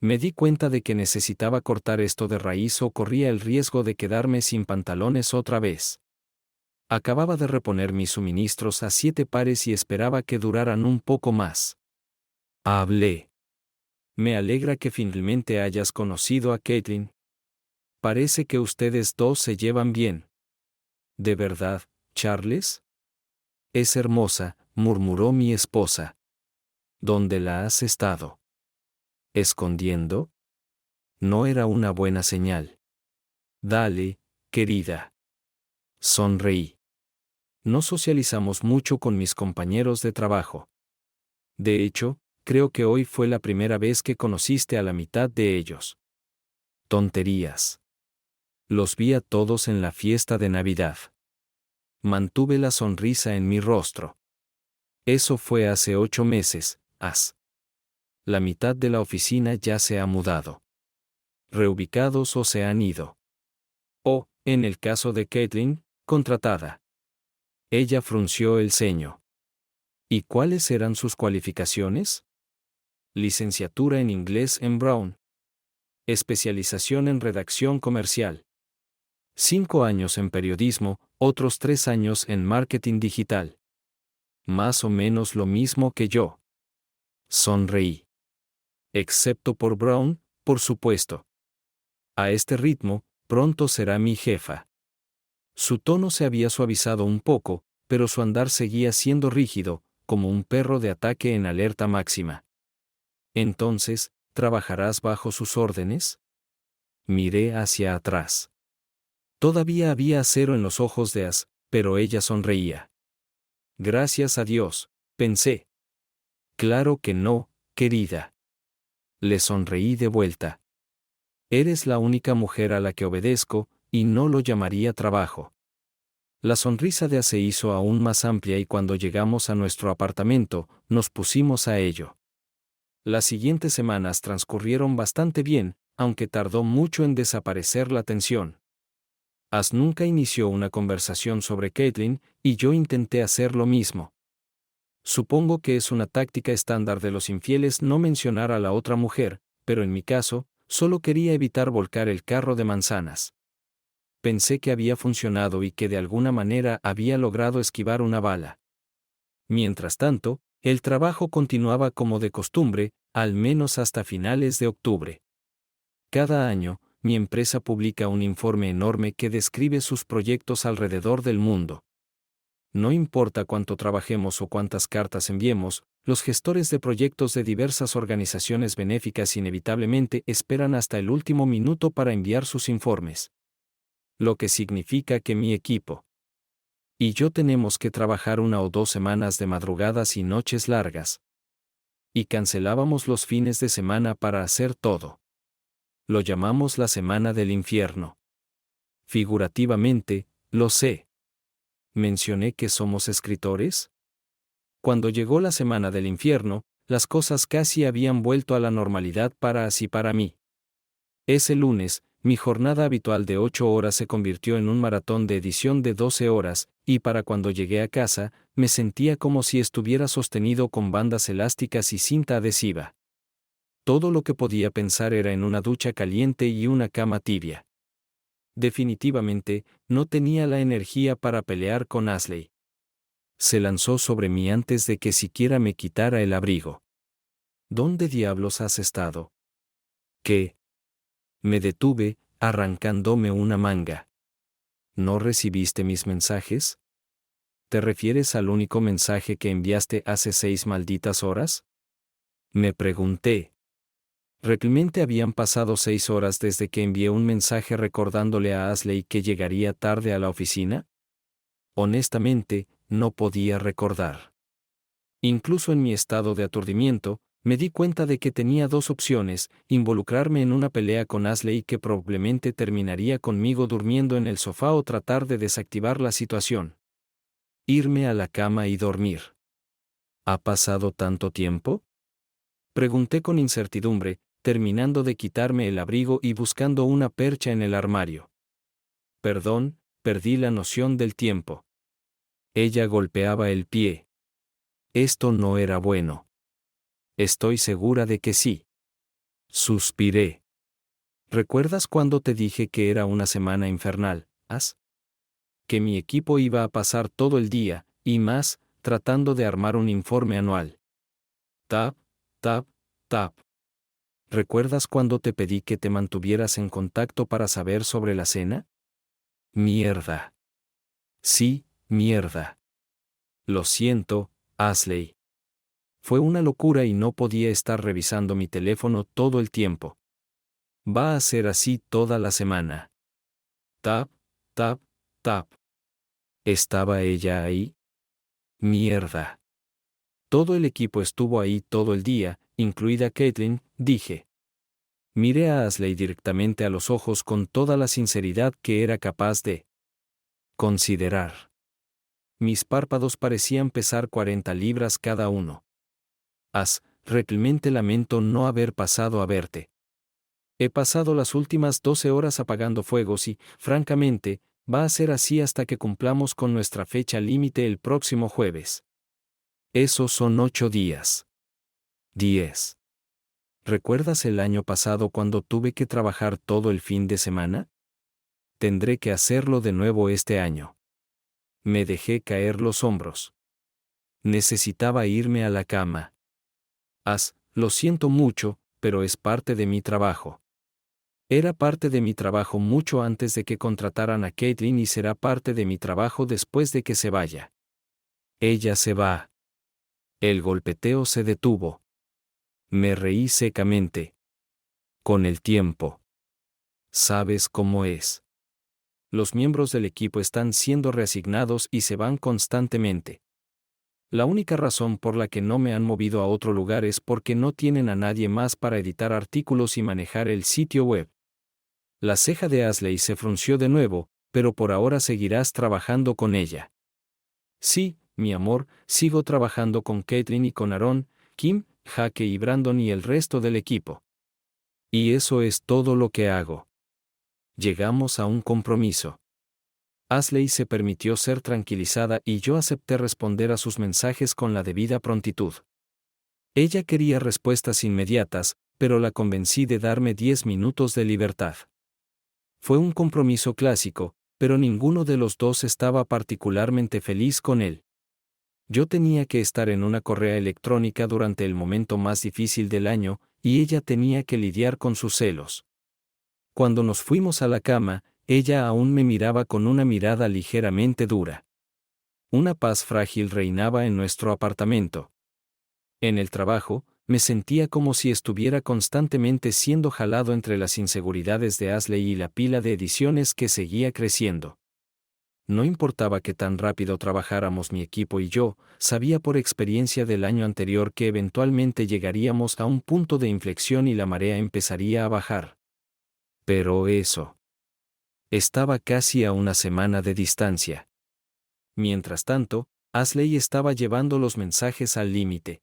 Me di cuenta de que necesitaba cortar esto de raíz o corría el riesgo de quedarme sin pantalones otra vez. Acababa de reponer mis suministros a 7 pares y esperaba que duraran un poco más. Hablé. Me alegra que finalmente hayas conocido a Caitlin. Parece que ustedes dos se llevan bien. ¿De verdad, Charles? Es hermosa, murmuró mi esposa. ¿Dónde la has estado? ¿Escondiendo? No era una buena señal. Dale, querida. Sonreí. No socializamos mucho con mis compañeros de trabajo. De hecho, creo que hoy fue la primera vez que conociste a la mitad de ellos. Tonterías. Los vi a todos en la fiesta de Navidad. Mantuve la sonrisa en mi rostro. Eso fue hace 8 meses, As. La mitad de la oficina ya se ha mudado. Reubicados o se han ido. O, en el caso de Caitlin, contratada. Ella frunció el ceño. ¿Y cuáles eran sus cualificaciones? Licenciatura en inglés en Brown. Especialización en redacción comercial. 5 años en periodismo, otros 3 años en marketing digital. Más o menos lo mismo que yo. Sonreí. Excepto por Brown, por supuesto. A este ritmo, pronto será mi jefa. Su tono se había suavizado un poco, pero su andar seguía siendo rígido, como un perro de ataque en alerta máxima. Entonces, ¿trabajarás bajo sus órdenes? Miré hacia atrás. Todavía había acero en los ojos de As, pero ella sonreía. Gracias a Dios, pensé. Claro que no, querida. Le sonreí de vuelta. Eres la única mujer a la que obedezco, y no lo llamaría trabajo. La sonrisa de As se hizo aún más amplia y cuando llegamos a nuestro apartamento, nos pusimos a ello. Las siguientes semanas transcurrieron bastante bien, aunque tardó mucho en desaparecer la tensión. As nunca inició una conversación sobre Caitlin, y yo intenté hacer lo mismo. Supongo que es una táctica estándar de los infieles no mencionar a la otra mujer, pero en mi caso, solo quería evitar volcar el carro de manzanas. Pensé que había funcionado y que de alguna manera había logrado esquivar una bala. Mientras tanto, el trabajo continuaba como de costumbre, al menos hasta finales de octubre. Cada año, mi empresa publica un informe enorme que describe sus proyectos alrededor del mundo. No importa cuánto trabajemos o cuántas cartas enviemos, los gestores de proyectos de diversas organizaciones benéficas inevitablemente esperan hasta el último minuto para enviar sus informes. Lo que significa que mi equipo y yo tenemos que trabajar 1 o 2 semanas de madrugadas y noches largas. Y cancelábamos los fines de semana para hacer todo. Lo llamamos la semana del infierno. Figurativamente, lo sé. ¿Mencioné que somos escritores? Cuando llegó la semana del infierno, las cosas casi habían vuelto a la normalidad para As y para mí. Ese lunes, mi jornada habitual de 8 horas se convirtió en un maratón de edición de 12 horas, y para cuando llegué a casa, me sentía como si estuviera sostenido con bandas elásticas y cinta adhesiva. Todo lo que podía pensar era en una ducha caliente y una cama tibia. Definitivamente, no tenía la energía para pelear con Ashley. Se lanzó sobre mí antes de que siquiera me quitara el abrigo. ¿Dónde diablos has estado? ¿Qué? Me detuve, arrancándome una manga. ¿No recibiste mis mensajes? ¿Te refieres al único mensaje que enviaste hace 6 malditas horas? Me pregunté. Realmente habían pasado 6 horas desde que envié un mensaje recordándole a Ashley que llegaría tarde a la oficina. Honestamente, no podía recordar. Incluso en mi estado de aturdimiento, me di cuenta de que tenía 2 opciones: involucrarme en una pelea con Ashley que probablemente terminaría conmigo durmiendo en el sofá, o tratar de desactivar la situación. Irme a la cama y dormir. ¿Ha pasado tanto tiempo? Pregunté con incertidumbre, terminando de quitarme el abrigo y buscando una percha en el armario. Perdón, perdí la noción del tiempo. Ella golpeaba el pie. Esto no era bueno. Estoy segura de que sí. Suspiré. ¿Recuerdas cuando te dije que era una semana infernal, As? Que mi equipo iba a pasar todo el día, y más, tratando de armar un informe anual. Tap, tap, tap. ¿Recuerdas cuando te pedí que te mantuvieras en contacto para saber sobre la cena? Mierda. Sí, mierda. Lo siento, Ashley. Fue una locura y no podía estar revisando mi teléfono todo el tiempo. Va a ser así toda la semana. Tap, tap, tap. ¿Estaba ella ahí? Mierda. Todo el equipo estuvo ahí todo el día, incluida Caitlin, dije. Miré a Ashley directamente a los ojos con toda la sinceridad que era capaz de considerar. Mis párpados parecían pesar 40 libras cada uno. Realmente lamento no haber pasado a verte. He pasado las últimas 12 horas apagando fuegos y, francamente, va a ser así hasta que cumplamos con nuestra fecha límite el próximo jueves. Esos son 8 días. 10. ¿Recuerdas el año pasado cuando tuve que trabajar todo el fin de semana? Tendré que hacerlo de nuevo este año. Me dejé caer los hombros. Necesitaba irme a la cama. Lo siento mucho, pero es parte de mi trabajo. Era parte de mi trabajo mucho antes de que contrataran a Caitlin y será parte de mi trabajo después de que se vaya. Ella se va. El golpeteo se detuvo. Me reí secamente. Con el tiempo. ¿Sabes cómo es? Los miembros del equipo están siendo reasignados y se van constantemente. La única razón por la que no me han movido a otro lugar es porque no tienen a nadie más para editar artículos y manejar el sitio web. La ceja de Ashley se frunció de nuevo, pero por ahora seguirás trabajando con ella. Sí, mi amor, sigo trabajando con Caitlin y con Aaron, Kim, Jake y Brandon y el resto del equipo. Y eso es todo lo que hago. Llegamos a un compromiso. Ashley se permitió ser tranquilizada y yo acepté responder a sus mensajes con la debida prontitud. Ella quería respuestas inmediatas, pero la convencí de darme 10 minutos de libertad. Fue un compromiso clásico, pero ninguno de los dos estaba particularmente feliz con él. Yo tenía que estar en una correa electrónica durante el momento más difícil del año, y ella tenía que lidiar con sus celos. Cuando nos fuimos a la cama, ella aún me miraba con una mirada ligeramente dura. Una paz frágil reinaba en nuestro apartamento. En el trabajo, me sentía como si estuviera constantemente siendo jalado entre las inseguridades de Ashley y la pila de ediciones que seguía creciendo. No importaba qué tan rápido trabajáramos mi equipo y yo, sabía por experiencia del año anterior que eventualmente llegaríamos a un punto de inflexión y la marea empezaría a bajar. Pero eso. Estaba casi a una semana de distancia. Mientras tanto, Ashley estaba llevando los mensajes al límite.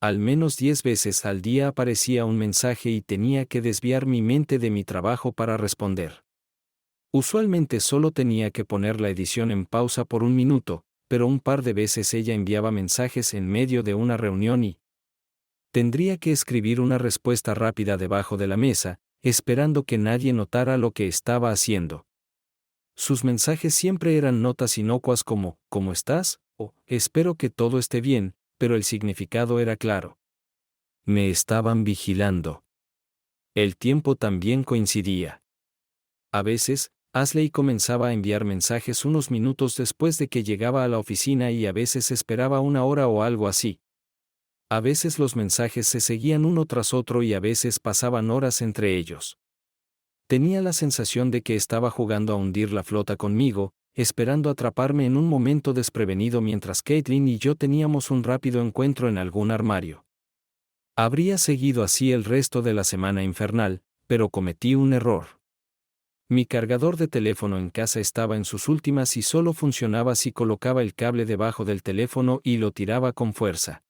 Al menos 10 veces al día aparecía un mensaje y tenía que desviar mi mente de mi trabajo para responder. Usualmente solo tenía que poner la edición en pausa por un minuto, pero un par de veces ella enviaba mensajes en medio de una reunión y tendría que escribir una respuesta rápida debajo de la mesa, esperando que nadie notara lo que estaba haciendo. Sus mensajes siempre eran notas inocuas como ¿cómo estás? O espero que todo esté bien, pero el significado era claro. Me estaban vigilando. El tiempo también coincidía. A veces, Ashley comenzaba a enviar mensajes unos minutos después de que llegaba a la oficina y a veces esperaba una hora o algo así. A veces los mensajes se seguían uno tras otro y a veces pasaban horas entre ellos. Tenía la sensación de que estaba jugando a hundir la flota conmigo, esperando atraparme en un momento desprevenido mientras Caitlin y yo teníamos un rápido encuentro en algún armario. Habría seguido así el resto de la semana infernal, pero cometí un error. Mi cargador de teléfono en casa estaba en sus últimas y solo funcionaba si colocaba el cable debajo del teléfono y lo tiraba con fuerza.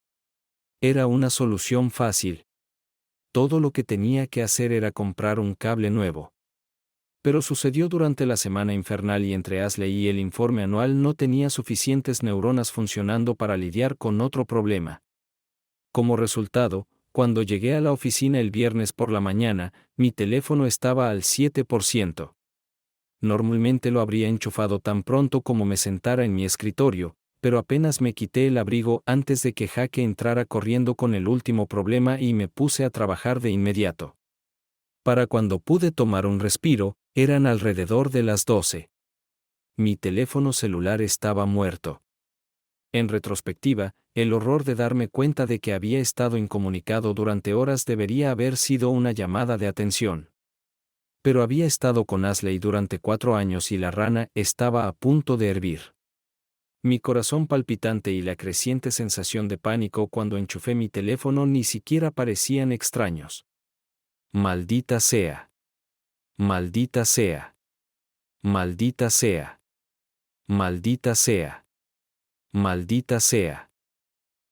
Era una solución fácil. Todo lo que tenía que hacer era comprar un cable nuevo. Pero sucedió durante la semana infernal y entre Ashley y el informe anual no tenía suficientes neuronas funcionando para lidiar con otro problema. Como resultado, cuando llegué a la oficina el viernes por la mañana, mi teléfono estaba al 7%. Normalmente lo habría enchufado tan pronto como me sentara en mi escritorio, pero apenas me quité el abrigo antes de que Jaque entrara corriendo con el último problema y me puse a trabajar de inmediato. Para cuando pude tomar un respiro, eran alrededor de las 12. Mi teléfono celular estaba muerto. En retrospectiva, el horror de darme cuenta de que había estado incomunicado durante horas debería haber sido una llamada de atención. Pero había estado con Ashley durante 4 años y la rana estaba a punto de hervir. Mi corazón palpitante y la creciente sensación de pánico cuando enchufé mi teléfono ni siquiera parecían extraños. Maldita sea. Maldita sea. Maldita sea. Maldita sea. Maldita sea.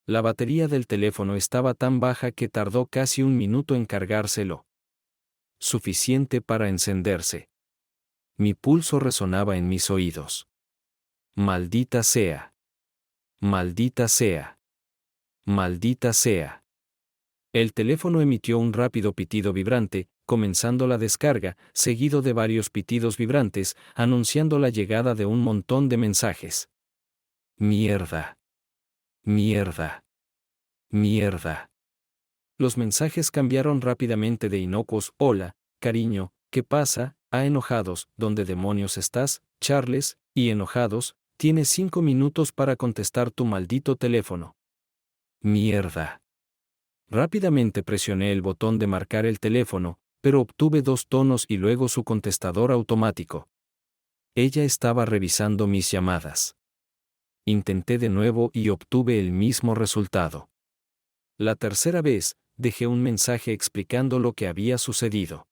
La batería del teléfono estaba tan baja que tardó casi un minuto en cargárselo. Suficiente para encenderse. Mi pulso resonaba en mis oídos. Maldita sea. Maldita sea. Maldita sea. El teléfono emitió un rápido pitido vibrante, comenzando la descarga, seguido de varios pitidos vibrantes, anunciando la llegada de un montón de mensajes. Mierda. Mierda. Mierda. Los mensajes cambiaron rápidamente de inocuos, hola, cariño, ¿qué pasa?, a enojados, ¿dónde demonios estás, Charles?, y enojados, tienes 5 minutos para contestar tu maldito teléfono. Mierda. Rápidamente presioné el botón de marcar el teléfono, pero obtuve 2 tonos y luego su contestador automático. Ella estaba revisando mis llamadas. Intenté de nuevo y obtuve el mismo resultado. La tercera vez, dejé un mensaje explicando lo que había sucedido.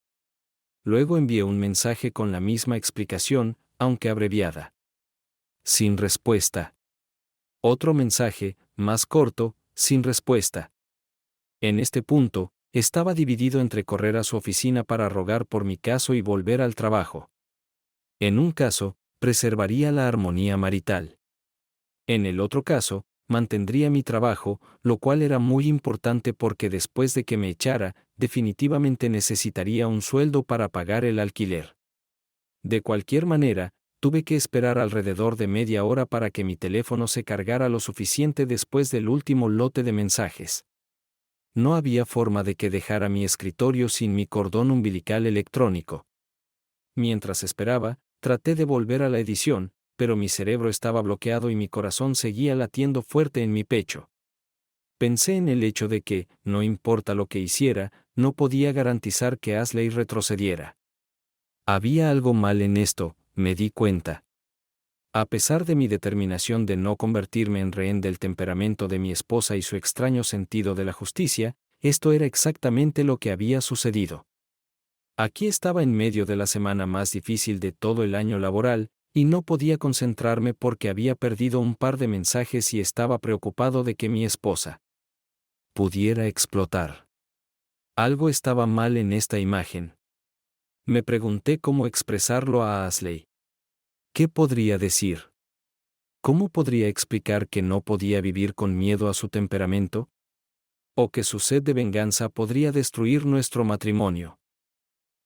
Luego envié un mensaje con la misma explicación, aunque abreviada. Sin respuesta. Otro mensaje, más corto, sin respuesta. En este punto, estaba dividido entre correr a su oficina para rogar por mi caso y volver al trabajo. En un caso, preservaría la armonía marital. En el otro caso, mantendría mi trabajo, lo cual era muy importante porque después de que me echara, definitivamente necesitaría un sueldo para pagar el alquiler. De cualquier manera, tuve que esperar alrededor de media hora para que mi teléfono se cargara lo suficiente después del último lote de mensajes. No había forma de que dejara mi escritorio sin mi cordón umbilical electrónico. Mientras esperaba, traté de volver a la edición, pero mi cerebro estaba bloqueado y mi corazón seguía latiendo fuerte en mi pecho. Pensé en el hecho de que, no importa lo que hiciera, no podía garantizar que Ashley retrocediera. Había algo mal en esto, me di cuenta. A pesar de mi determinación de no convertirme en rehén del temperamento de mi esposa y su extraño sentido de la justicia, esto era exactamente lo que había sucedido. Aquí estaba en medio de la semana más difícil de todo el año laboral, y no podía concentrarme porque había perdido un par de mensajes y estaba preocupado de que mi esposa pudiera explotar. Algo estaba mal en esta imagen. Me pregunté cómo expresarlo a Ashley. ¿Qué podría decir? ¿Cómo podría explicar que no podía vivir con miedo a su temperamento? ¿O que su sed de venganza podría destruir nuestro matrimonio?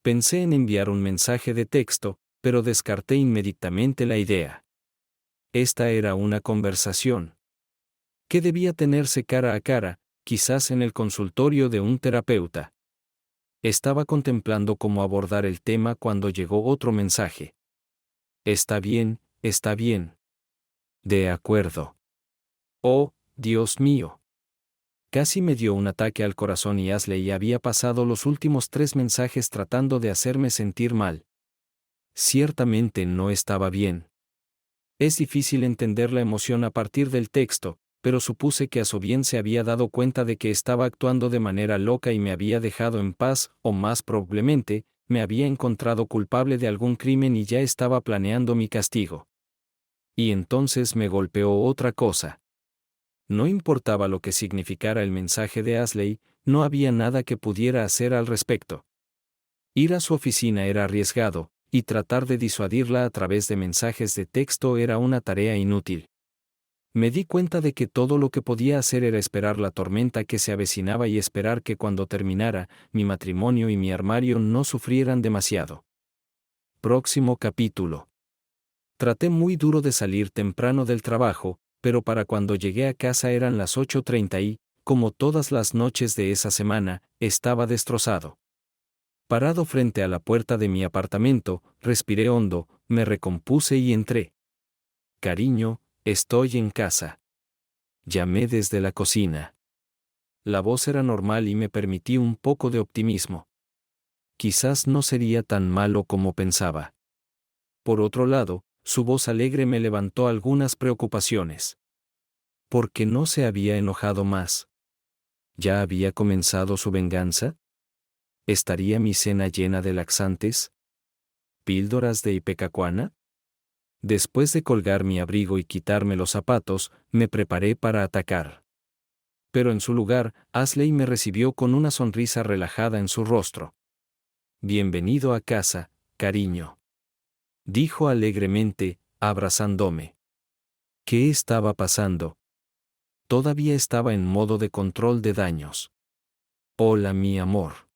Pensé en enviar un mensaje de texto, pero descarté inmediatamente la idea. Esta era una conversación que debía tenerse cara a cara, quizás en el consultorio de un terapeuta. Estaba contemplando cómo abordar el tema cuando llegó otro mensaje. Está bien, está bien. De acuerdo. Oh, Dios mío. Casi me dio un ataque al corazón y Ashley había pasado los últimos 3 mensajes tratando de hacerme sentir mal. Ciertamente no estaba bien. Es difícil entender la emoción a partir del texto, pero supuse que a su bien se había dado cuenta de que estaba actuando de manera loca y me había dejado en paz, o más probablemente, me había encontrado culpable de algún crimen y ya estaba planeando mi castigo. Y entonces me golpeó otra cosa. No importaba lo que significara el mensaje de Ashley, no había nada que pudiera hacer al respecto. Ir a su oficina era arriesgado, y tratar de disuadirla a través de mensajes de texto era una tarea inútil. Me di cuenta de que todo lo que podía hacer era esperar la tormenta que se avecinaba y esperar que cuando terminara, mi matrimonio y mi armario no sufrieran demasiado. Próximo capítulo. Traté muy duro de salir temprano del trabajo, pero para cuando llegué a casa eran las 8:30 y, como todas las noches de esa semana, estaba destrozado. Parado frente a la puerta de mi apartamento, respiré hondo, me recompuse y entré. Cariño, estoy en casa. Llamé desde la cocina. La voz era normal y me permití un poco de optimismo. Quizás no sería tan malo como pensaba. Por otro lado, su voz alegre me levantó algunas preocupaciones. ¿Por qué no se había enojado más? ¿Ya había comenzado su venganza? ¿Estaría mi cena llena de laxantes? ¿Píldoras de ipecacuana? Después de colgar mi abrigo y quitarme los zapatos, me preparé para atacar. Pero en su lugar, Ashley me recibió con una sonrisa relajada en su rostro. Bienvenido a casa, cariño. Dijo alegremente, abrazándome. ¿Qué estaba pasando? Todavía estaba en modo de control de daños. Hola, mi amor.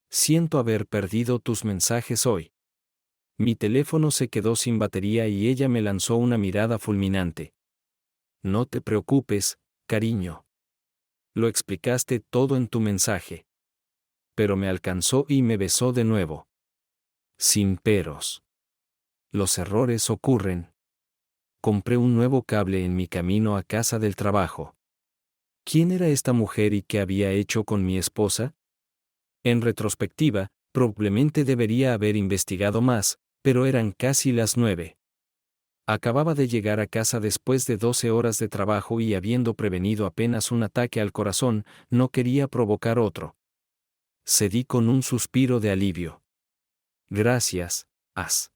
Siento haber perdido tus mensajes hoy. Mi teléfono se quedó sin batería y ella me lanzó una mirada fulminante. No te preocupes, cariño. Lo explicaste todo en tu mensaje. Pero me alcanzó y me besó de nuevo. Sin peros. Los errores ocurren. Compré un nuevo cable en mi camino a casa del trabajo. ¿Quién era esta mujer y qué había hecho con mi esposa? En retrospectiva, probablemente debería haber investigado más, pero eran casi las 9. Acababa de llegar a casa después de 12 horas de trabajo y habiendo prevenido apenas un ataque al corazón, no quería provocar otro. Cedí con un suspiro de alivio. Gracias, As.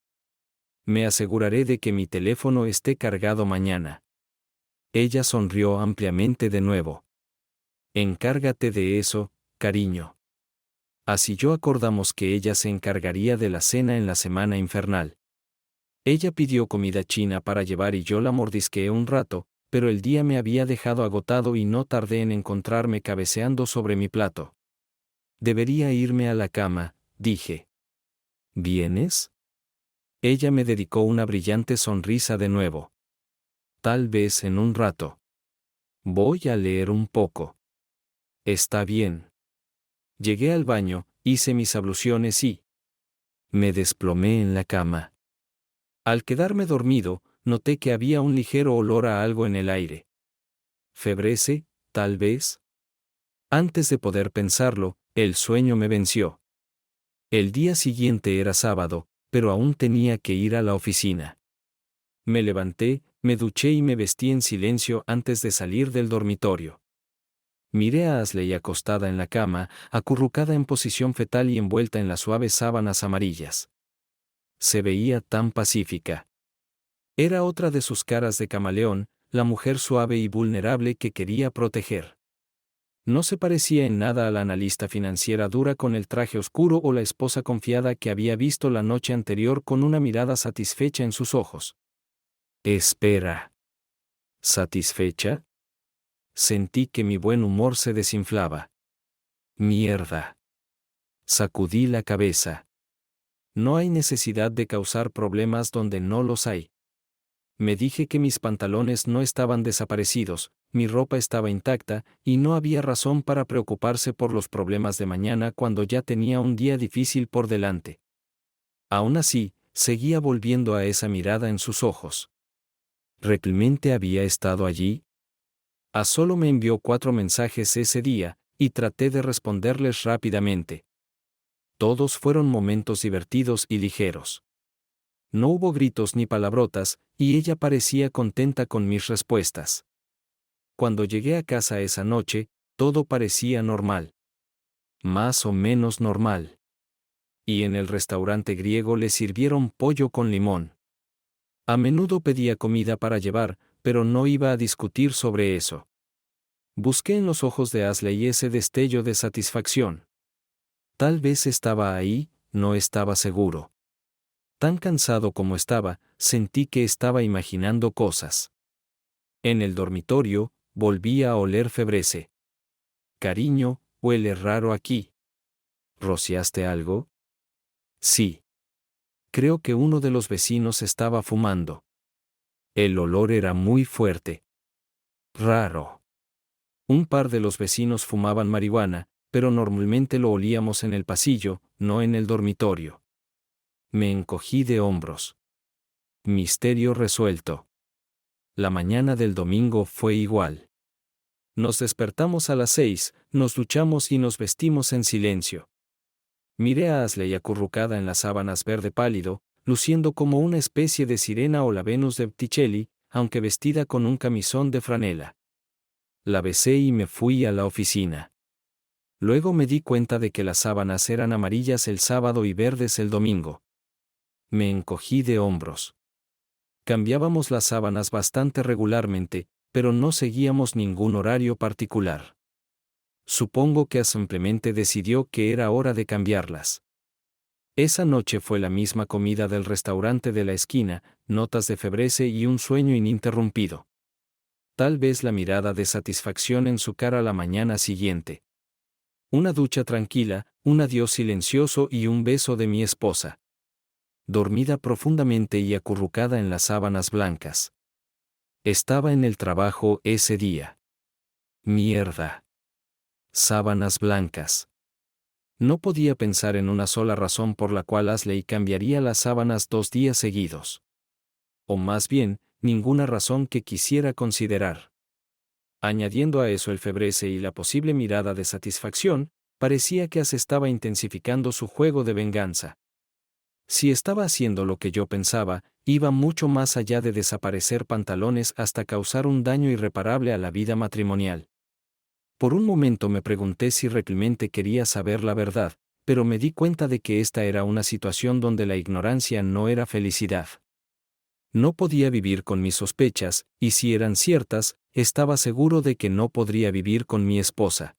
Me aseguraré de que mi teléfono esté cargado mañana. Ella sonrió ampliamente de nuevo. Encárgate de eso, cariño. Así yo acordamos que ella se encargaría de la cena en la semana infernal. Ella pidió comida china para llevar y yo la mordisqueé un rato, pero el día me había dejado agotado y no tardé en encontrarme cabeceando sobre mi plato. Debería irme a la cama, dije. ¿Vienes? Ella me dedicó una brillante sonrisa de nuevo. Tal vez en un rato. Voy a leer un poco. Está bien. Llegué al baño, hice mis abluciones y me desplomé en la cama. Al quedarme dormido, noté que había un ligero olor a algo en el aire. ¿Febreze, tal vez? Antes de poder pensarlo, el sueño me venció. El día siguiente era sábado, pero aún tenía que ir a la oficina. Me levanté, me duché y me vestí en silencio antes de salir del dormitorio. Miré a Ashley acostada en la cama, acurrucada en posición fetal y envuelta en las suaves sábanas amarillas. Se veía tan pacífica. Era otra de sus caras de camaleón, la mujer suave y vulnerable que quería proteger. No se parecía en nada a la analista financiera dura con el traje oscuro o la esposa confiada que había visto la noche anterior con una mirada satisfecha en sus ojos. Espera. ¿Satisfecha? Sentí que mi buen humor se desinflaba. Mierda. Sacudí la cabeza. No hay necesidad de causar problemas donde no los hay. Me dije que mis pantalones no estaban desaparecidos, mi ropa estaba intacta, y no había razón para preocuparse por los problemas de mañana cuando ya tenía un día difícil por delante. Aún así, seguía volviendo a esa mirada en sus ojos. ¿Realmente había estado allí? Solo me envió 4 mensajes ese día, y traté de responderles rápidamente. Todos fueron momentos divertidos y ligeros. No hubo gritos ni palabrotas, y ella parecía contenta con mis respuestas. Cuando llegué a casa esa noche, todo parecía normal. Más o menos normal. Y en el restaurante griego le sirvieron pollo con limón. A menudo pedía comida para llevar, pero no iba a discutir sobre eso. Busqué en los ojos de Ashley ese destello de satisfacción. Tal vez estaba ahí, no estaba seguro. Tan cansado como estaba, sentí que estaba imaginando cosas. En el dormitorio, volví a oler febreze. Cariño, huele raro aquí. ¿Rociaste algo? Sí. Creo que uno de los vecinos estaba fumando. El olor era muy fuerte. Raro. Un par de los vecinos fumaban marihuana, pero normalmente lo olíamos en el pasillo, no en el dormitorio. Me encogí de hombros. Misterio resuelto. La mañana del domingo fue igual. Nos despertamos a las 6, nos duchamos y nos vestimos en silencio. Miré a Ashley acurrucada en las sábanas verde pálido, luciendo como una especie de sirena o la Venus de Botticelli, aunque vestida con un camisón de franela. La besé y me fui a la oficina. Luego me di cuenta de que las sábanas eran amarillas el sábado y verdes el domingo. Me encogí de hombros. Cambiábamos las sábanas bastante regularmente, pero no seguíamos ningún horario particular. Supongo que simplemente decidió que era hora de cambiarlas. Esa noche fue la misma comida del restaurante de la esquina, notas de febreze y un sueño ininterrumpido. Tal vez la mirada de satisfacción en su cara la mañana siguiente. Una ducha tranquila, un adiós silencioso y un beso de mi esposa. Dormida profundamente y acurrucada en las sábanas blancas. Estaba en el trabajo ese día. Mierda. Sábanas blancas. No podía pensar en una sola razón por la cual Ashley cambiaría las sábanas 2 días seguidos. O más bien, ninguna razón que quisiera considerar. Añadiendo a eso el febreze y la posible mirada de satisfacción, parecía que estaba intensificando su juego de venganza. Si estaba haciendo lo que yo pensaba, iba mucho más allá de desaparecer pantalones hasta causar un daño irreparable a la vida matrimonial. Por un momento me pregunté si realmente quería saber la verdad, pero me di cuenta de que esta era una situación donde la ignorancia no era felicidad. No podía vivir con mis sospechas, y si eran ciertas, estaba seguro de que no podría vivir con mi esposa.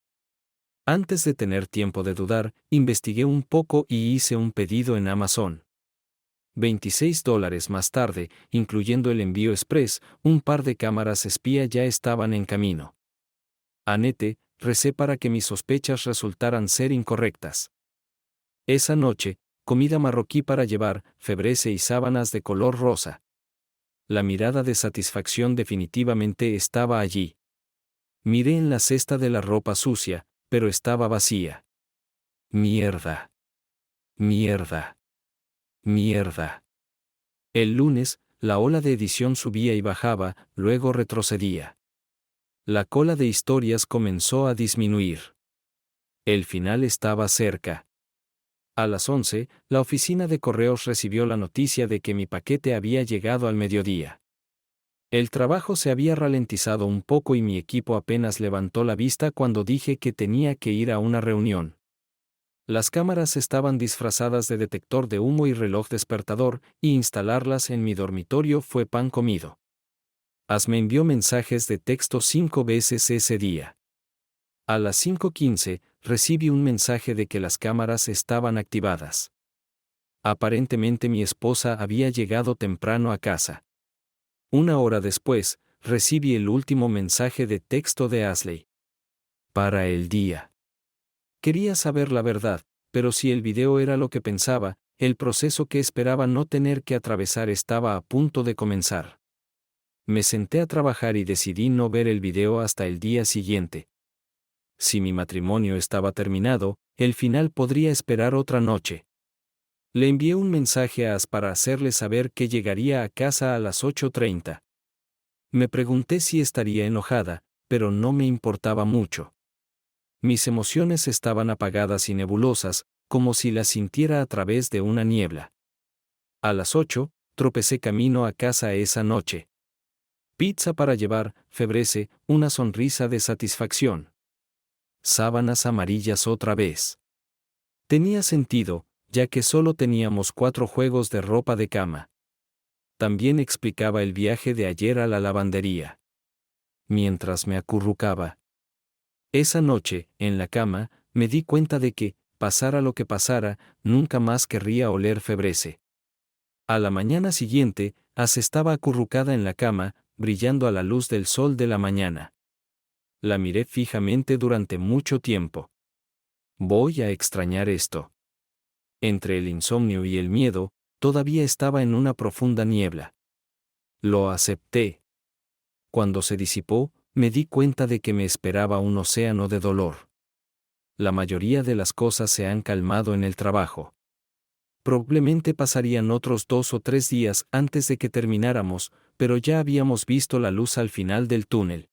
Antes de tener tiempo de dudar, investigué un poco y hice un pedido en Amazon. $26 más tarde, incluyendo el envío express, un par de cámaras espía ya estaban en camino. Annette, recé para que mis sospechas resultaran ser incorrectas. Esa noche, comida marroquí para llevar, febreze y sábanas de color rosa. La mirada de satisfacción definitivamente estaba allí. Miré en la cesta de la ropa sucia, pero estaba vacía. Mierda. Mierda. Mierda. El lunes, la ola de edición subía y bajaba, luego retrocedía. La cola de historias comenzó a disminuir. El final estaba cerca. A las 11, la oficina de correos recibió la noticia de que mi paquete había llegado al mediodía. El trabajo se había ralentizado un poco y mi equipo apenas levantó la vista cuando dije que tenía que ir a una reunión. Las cámaras estaban disfrazadas de detector de humo y reloj despertador, y instalarlas en mi dormitorio fue pan comido. Me envió mensajes de texto 5 veces ese día. A las 5:15, recibí un mensaje de que las cámaras estaban activadas. Aparentemente mi esposa había llegado temprano a casa. Una hora después, recibí el último mensaje de texto de Ashley. Para el día. Quería saber la verdad, pero si el video era lo que pensaba, el proceso que esperaba no tener que atravesar estaba a punto de comenzar. Me senté a trabajar y decidí no ver el video hasta el día siguiente. Si mi matrimonio estaba terminado, el final podría esperar otra noche. Le envié un mensaje a As para hacerle saber que llegaría a casa a las 8:30. Me pregunté si estaría enojada, pero no me importaba mucho. Mis emociones estaban apagadas y nebulosas, como si las sintiera a través de una niebla. A las 8, tropecé camino a casa esa noche. Pizza para llevar, febrece, una sonrisa de satisfacción. Sábanas amarillas otra vez. Tenía sentido, ya que solo teníamos 4 juegos de ropa de cama. También explicaba el viaje de ayer a la lavandería. Mientras me acurrucaba. Esa noche, en la cama, me di cuenta de que, pasara lo que pasara, nunca más querría oler febrece. A la mañana siguiente, As estaba acurrucada en la cama, brillando a la luz del sol de la mañana. La miré fijamente durante mucho tiempo. Voy a extrañar esto. Entre el insomnio y el miedo, todavía estaba en una profunda niebla. Lo acepté. Cuando se disipó, me di cuenta de que me esperaba un océano de dolor. La mayoría de las cosas se han calmado en el trabajo. Probablemente pasarían otros 2 o 3 días antes de que termináramos, pero ya habíamos visto la luz al final del túnel.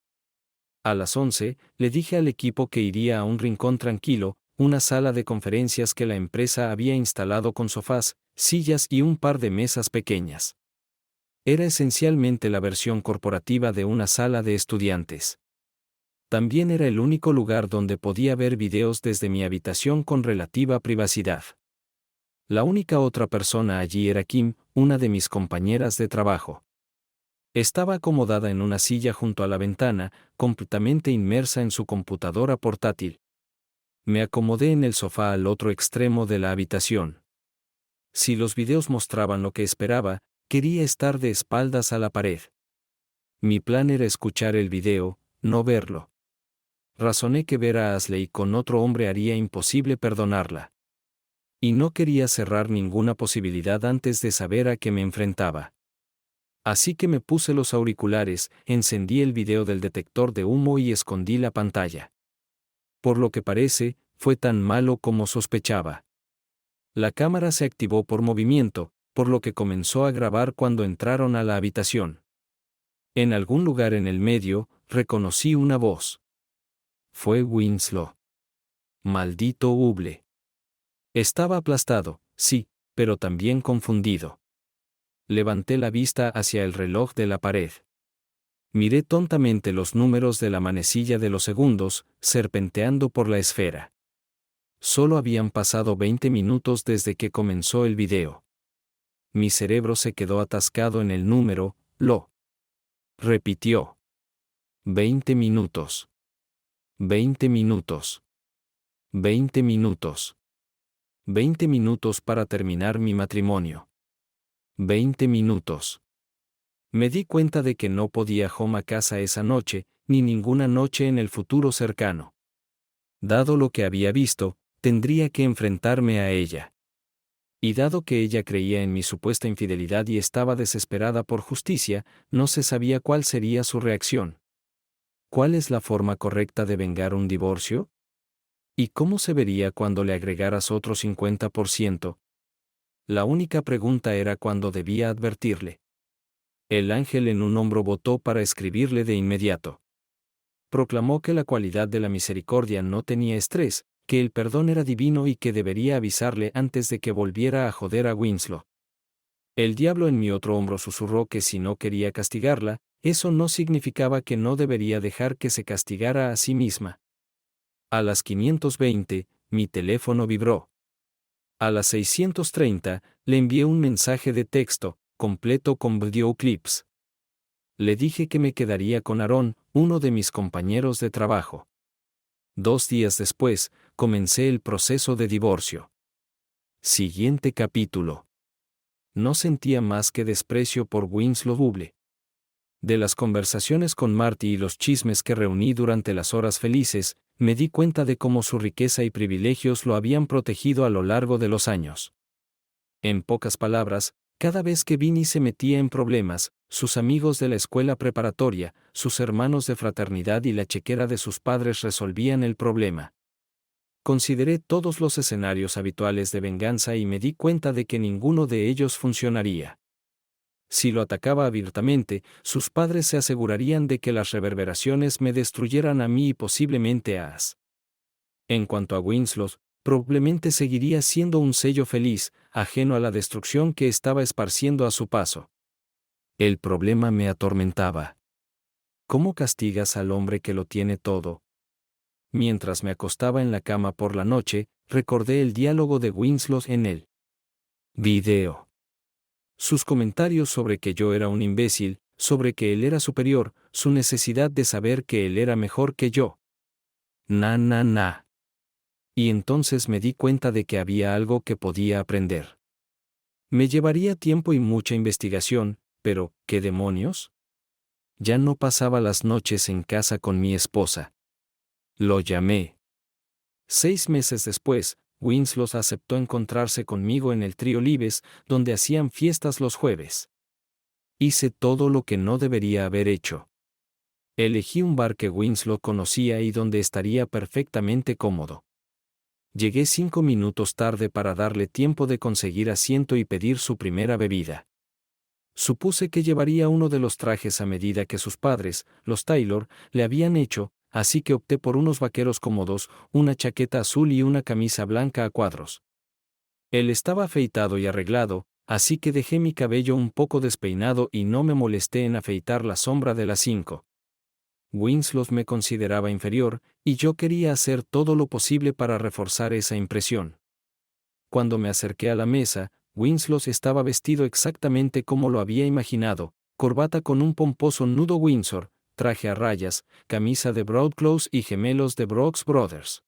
A las 11, le dije al equipo que iría a un rincón tranquilo, una sala de conferencias que la empresa había instalado con sofás, sillas y un par de mesas pequeñas. Era esencialmente la versión corporativa de una sala de estudiantes. También era el único lugar donde podía ver videos desde mi habitación con relativa privacidad. La única otra persona allí era Kim, una de mis compañeras de trabajo. Estaba acomodada en una silla junto a la ventana, completamente inmersa en su computadora portátil. Me acomodé en el sofá al otro extremo de la habitación. Si los videos mostraban lo que esperaba, quería estar de espaldas a la pared. Mi plan era escuchar el video, no verlo. Razoné que ver a Ashley con otro hombre haría imposible perdonarla. Y no quería cerrar ninguna posibilidad antes de saber a qué me enfrentaba. Así que me puse los auriculares, encendí el video del detector de humo y escondí la pantalla. Por lo que parece, fue tan malo como sospechaba. La cámara se activó por movimiento, por lo que comenzó a grabar cuando entraron a la habitación. En algún lugar en el medio, reconocí una voz. Fue Winslow. Maldito Hubble. Estaba aplastado, sí, pero también confundido. Levanté la vista hacia el reloj de la pared. Miré tontamente los números de la manecilla de los segundos, serpenteando por la esfera. Solo habían pasado 20 minutos desde que comenzó el video. Mi cerebro se quedó atascado en el número, lo repitió. 20 minutos. 20 minutos. 20 minutos. 20 minutos para terminar mi matrimonio. 20 minutos. Me di cuenta de que no podía home a casa esa noche, ni ninguna noche en el futuro cercano. Dado lo que había visto, tendría que enfrentarme a ella. Y dado que ella creía en mi supuesta infidelidad y estaba desesperada por justicia, no se sabía cuál sería su reacción. ¿Cuál es la forma correcta de vengar un divorcio? ¿Y cómo se vería cuando le agregaras otro 50%? La única pregunta era cuándo debía advertirle. El ángel en un hombro votó para escribirle de inmediato. Proclamó que la cualidad de la misericordia no tenía estrés, que el perdón era divino y que debería avisarle antes de que volviera a joder a Winslow. El diablo en mi otro hombro susurró que si no quería castigarla, eso no significaba que no debería dejar que se castigara a sí misma. A las 520, mi teléfono vibró. A las 630, le envié un mensaje de texto, completo con videoclips. Le dije que me quedaría con Aaron, uno de mis compañeros de trabajo. 2 días después, comencé el proceso de divorcio. Siguiente capítulo. No sentía más que desprecio por Winslow Buble. De las conversaciones con Marty y los chismes que reuní durante las horas felices, me di cuenta de cómo su riqueza y privilegios lo habían protegido a lo largo de los años. En pocas palabras, cada vez que Vinny se metía en problemas, sus amigos de la escuela preparatoria, sus hermanos de fraternidad y la chequera de sus padres resolvían el problema. Consideré todos los escenarios habituales de venganza y me di cuenta de que ninguno de ellos funcionaría. Si lo atacaba abiertamente, sus padres se asegurarían de que las reverberaciones me destruyeran a mí y posiblemente a As. En cuanto a Winslow, probablemente seguiría siendo un sello feliz, ajeno a la destrucción que estaba esparciendo a su paso. El problema me atormentaba. ¿Cómo castigas al hombre que lo tiene todo? Mientras me acostaba en la cama por la noche, recordé el diálogo de Winslow en el video. Sus comentarios sobre que yo era un imbécil, sobre que él era superior, su necesidad de saber que él era mejor que yo. Na. Y entonces me di cuenta de que había algo que podía aprender. Me llevaría tiempo y mucha investigación, pero, ¿qué demonios? Ya no pasaba las noches en casa con mi esposa. Lo llamé. 6 meses después, Winslow aceptó encontrarse conmigo en el Trio Libes, donde hacían fiestas los jueves. Hice todo lo que no debería haber hecho. Elegí un bar que Winslow conocía y donde estaría perfectamente cómodo. Llegué 5 minutos tarde para darle tiempo de conseguir asiento y pedir su primera bebida. Supuse que llevaría uno de los trajes a medida que sus padres, los Taylor, le habían hecho, así que opté por unos vaqueros cómodos, una chaqueta azul y una camisa blanca a cuadros. Él estaba afeitado y arreglado, así que dejé mi cabello un poco despeinado y no me molesté en afeitar la sombra de las 5. Winslow me consideraba inferior, y yo quería hacer todo lo posible para reforzar esa impresión. Cuando me acerqué a la mesa, Winslow estaba vestido exactamente como lo había imaginado, corbata con un pomposo nudo Windsor, traje a rayas, camisa de broadcloth y gemelos de Brooks Brothers.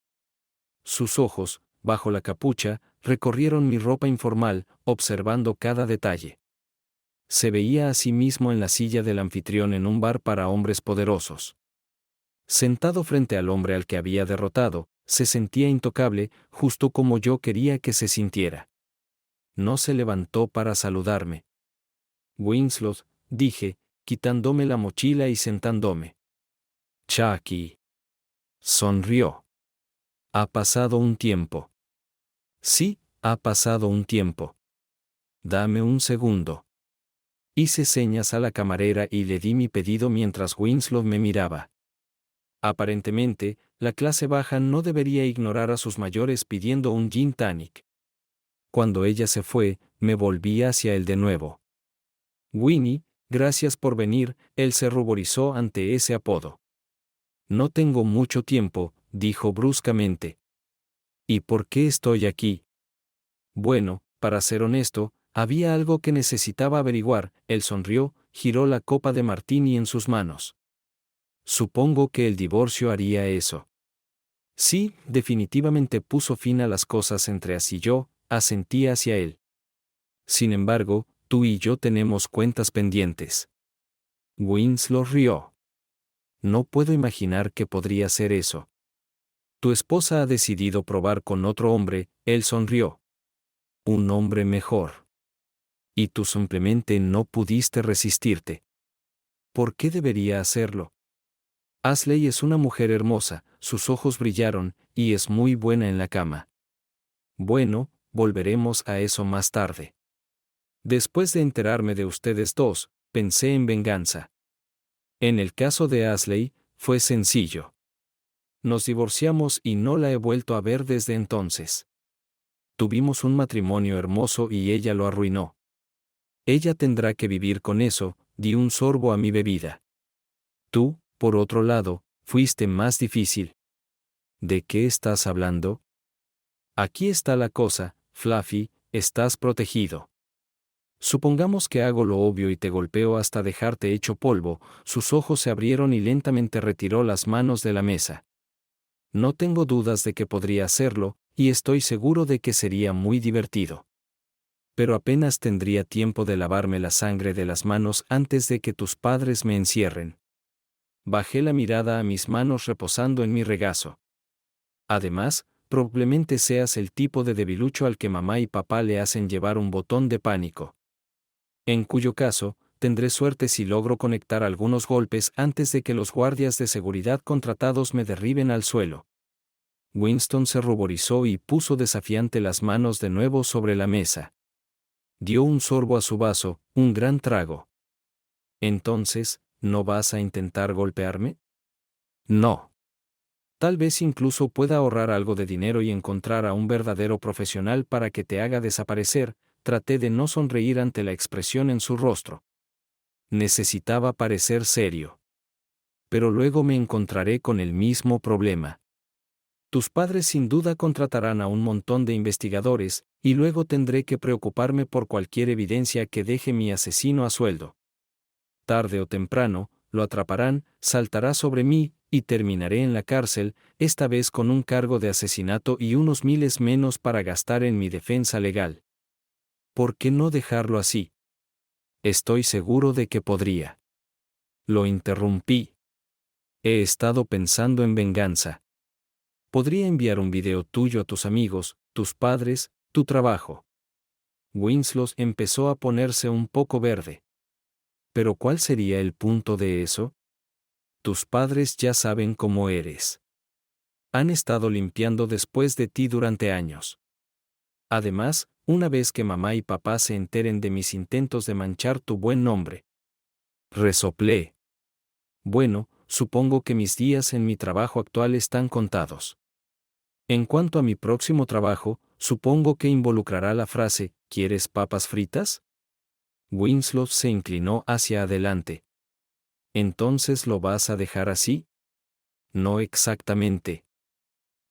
Sus ojos, bajo la capucha, recorrieron mi ropa informal, observando cada detalle. Se veía a sí mismo en la silla del anfitrión en un bar para hombres poderosos. Sentado frente al hombre al que había derrotado, se sentía intocable, justo como yo quería que se sintiera. No se levantó para saludarme. Winslow, dije, quitándome la mochila y sentándome. Chucky. Sonrió. Ha pasado un tiempo. Sí, ha pasado un tiempo. Dame un segundo. Hice señas a la camarera y le di mi pedido mientras Winslow me miraba. Aparentemente, la clase baja no debería ignorar a sus mayores pidiendo un gin tonic. Cuando ella se fue, me volví hacia él de nuevo. Winnie, gracias por venir, él se ruborizó ante ese apodo. No tengo mucho tiempo, dijo bruscamente. ¿Y por qué estoy aquí? Bueno, para ser honesto, había algo que necesitaba averiguar. Él sonrió, giró la copa de martini en sus manos. Supongo que el divorcio haría eso. Sí, definitivamente puso fin a las cosas entre As y yo, asentí hacia él. Sin embargo, tú y yo tenemos cuentas pendientes. Winslow rió. No puedo imaginar que podría ser eso. Tu esposa ha decidido probar con otro hombre, él sonrió. Un hombre mejor. Y tú simplemente no pudiste resistirte. ¿Por qué debería hacerlo? Ashley es una mujer hermosa, sus ojos brillaron, y es muy buena en la cama. Bueno, volveremos a eso más tarde. Después de enterarme de ustedes dos, pensé en venganza. En el caso de Ashley, fue sencillo. Nos divorciamos y no la he vuelto a ver desde entonces. Tuvimos un matrimonio hermoso y ella lo arruinó. Ella tendrá que vivir con eso, di un sorbo a mi bebida. Tú, por otro lado, fuiste más difícil. ¿De qué estás hablando? Aquí está la cosa, Fluffy, estás protegido. Supongamos que hago lo obvio y te golpeo hasta dejarte hecho polvo. Sus ojos se abrieron y lentamente retiró las manos de la mesa. No tengo dudas de que podría hacerlo, y estoy seguro de que sería muy divertido. Pero apenas tendría tiempo de lavarme la sangre de las manos antes de que tus padres me encierren. Bajé la mirada a mis manos reposando en mi regazo. Además, probablemente seas el tipo de debilucho al que mamá y papá le hacen llevar un botón de pánico. En cuyo caso, tendré suerte si logro conectar algunos golpes antes de que los guardias de seguridad contratados me derriben al suelo. Winston se ruborizó y puso desafiante las manos de nuevo sobre la mesa. Dio un sorbo a su vaso, un gran trago. Entonces, ¿no vas a intentar golpearme? No. Tal vez incluso pueda ahorrar algo de dinero y encontrar a un verdadero profesional para que te haga desaparecer. Traté de no sonreír ante la expresión en su rostro. Necesitaba parecer serio. Pero luego me encontraré con el mismo problema. Tus padres sin duda contratarán a un montón de investigadores, y luego tendré que preocuparme por cualquier evidencia que deje mi asesino a sueldo. Tarde o temprano, lo atraparán, saltará sobre mí, y terminaré en la cárcel, esta vez con un cargo de asesinato y unos miles menos para gastar en mi defensa legal. ¿Por qué no dejarlo así? Estoy seguro de que podría. Lo interrumpí. He estado pensando en venganza. Podría enviar un video tuyo a tus amigos, tus padres, tu trabajo. Winslow empezó a ponerse un poco verde. ¿Pero cuál sería el punto de eso? Tus padres ya saben cómo eres. Han estado limpiando después de ti durante años. Además, una vez que mamá y papá se enteren de mis intentos de manchar tu buen nombre. Resoplé. Bueno, supongo que mis días en mi trabajo actual están contados. En cuanto a mi próximo trabajo, supongo que involucrará la frase, ¿quieres papas fritas? Winslow se inclinó hacia adelante. ¿Entonces lo vas a dejar así? No exactamente.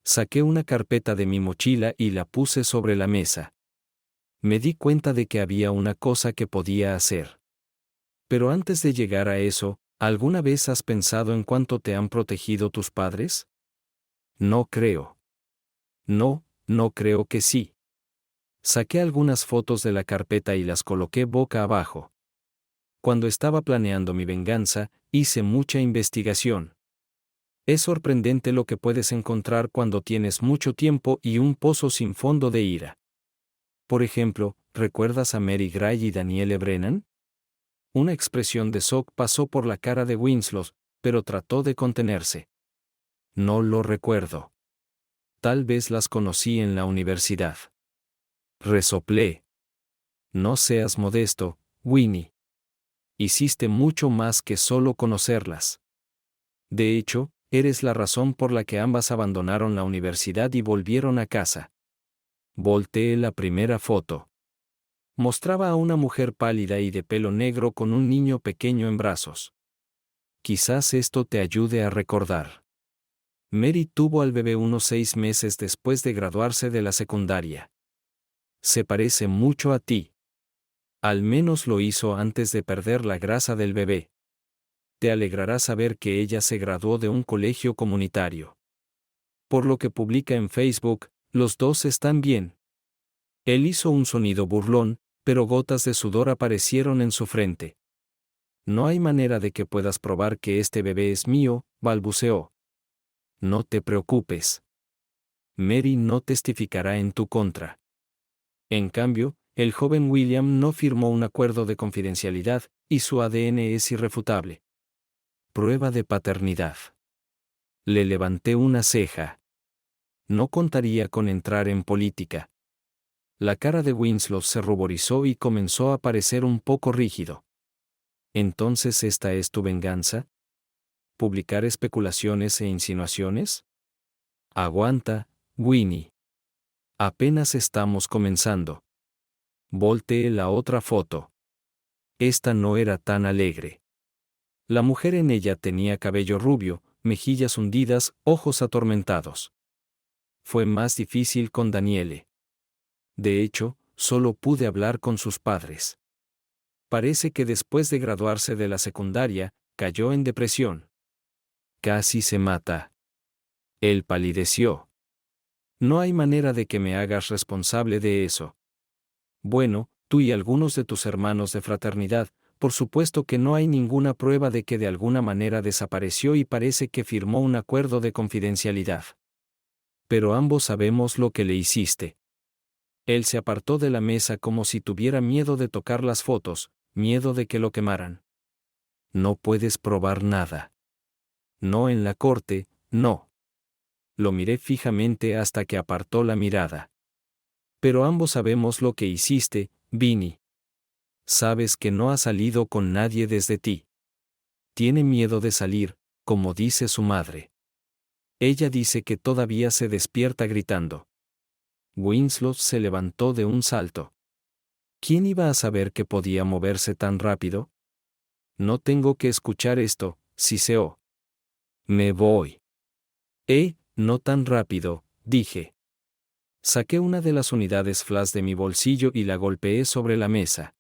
Saqué una carpeta de mi mochila y la puse sobre la mesa. Me di cuenta de que había una cosa que podía hacer. Pero antes de llegar a eso, ¿alguna vez has pensado en cuánto te han protegido tus padres? No creo. No, no creo que sí. Saqué algunas fotos de la carpeta y las coloqué boca abajo. Cuando estaba planeando mi venganza, hice mucha investigación. Es sorprendente lo que puedes encontrar cuando tienes mucho tiempo y un pozo sin fondo de ira. Por ejemplo, ¿recuerdas a Mary Gray y Danielle Brennan? Una expresión de shock pasó por la cara de Winslow, pero trató de contenerse. No lo recuerdo. Tal vez las conocí en la universidad. Resoplé. No seas modesto, Winnie. Hiciste mucho más que solo conocerlas. De hecho, eres la razón por la que ambas abandonaron la universidad y volvieron a casa. Volteé la primera foto. Mostraba a una mujer pálida y de pelo negro con un niño pequeño en brazos. Quizás esto te ayude a recordar. Mary tuvo al bebé unos 6 meses después de graduarse de la secundaria. Se parece mucho a ti. Al menos lo hizo antes de perder la grasa del bebé. Te alegrará saber que ella se graduó de un colegio comunitario. Por lo que publica en Facebook, los dos están bien. Él hizo un sonido burlón, pero gotas de sudor aparecieron en su frente. No hay manera de que puedas probar que este bebé es mío, balbuceó. No te preocupes. Mary no testificará en tu contra. En cambio, el joven William no firmó un acuerdo de confidencialidad, y su ADN es irrefutable. Prueba de paternidad. Le levanté una ceja. No contaría con entrar en política. La cara de Winslow se ruborizó y comenzó a parecer un poco rígido. ¿Entonces esta es tu venganza? ¿Publicar especulaciones e insinuaciones? Aguanta, Winnie. Apenas estamos comenzando. Volteé la otra foto. Esta no era tan alegre. La mujer en ella tenía cabello rubio, mejillas hundidas, ojos atormentados. Fue más difícil con Danielle. De hecho, solo pude hablar con sus padres. Parece que después de graduarse de la secundaria, cayó en depresión. Casi se mata. Él palideció. No hay manera de que me hagas responsable de eso. Bueno, tú y algunos de tus hermanos de fraternidad, por supuesto que no hay ninguna prueba de que de alguna manera desapareció y parece que firmó un acuerdo de confidencialidad. Pero ambos sabemos lo que le hiciste. Él se apartó de la mesa como si tuviera miedo de tocar las fotos, miedo de que lo quemaran. No puedes probar nada. No en la corte, no. Lo miré fijamente hasta que apartó la mirada. Pero ambos sabemos lo que hiciste, Vinny. Sabes que no ha salido con nadie desde ti. Tiene miedo de salir, como dice su madre. Ella dice que todavía se despierta gritando. Winslow se levantó de un salto. ¿Quién iba a saber que podía moverse tan rápido? No tengo que escuchar esto, siseó. Me voy. No tan rápido, dije. Saqué una de las unidades flash de mi bolsillo y la golpeé sobre la mesa.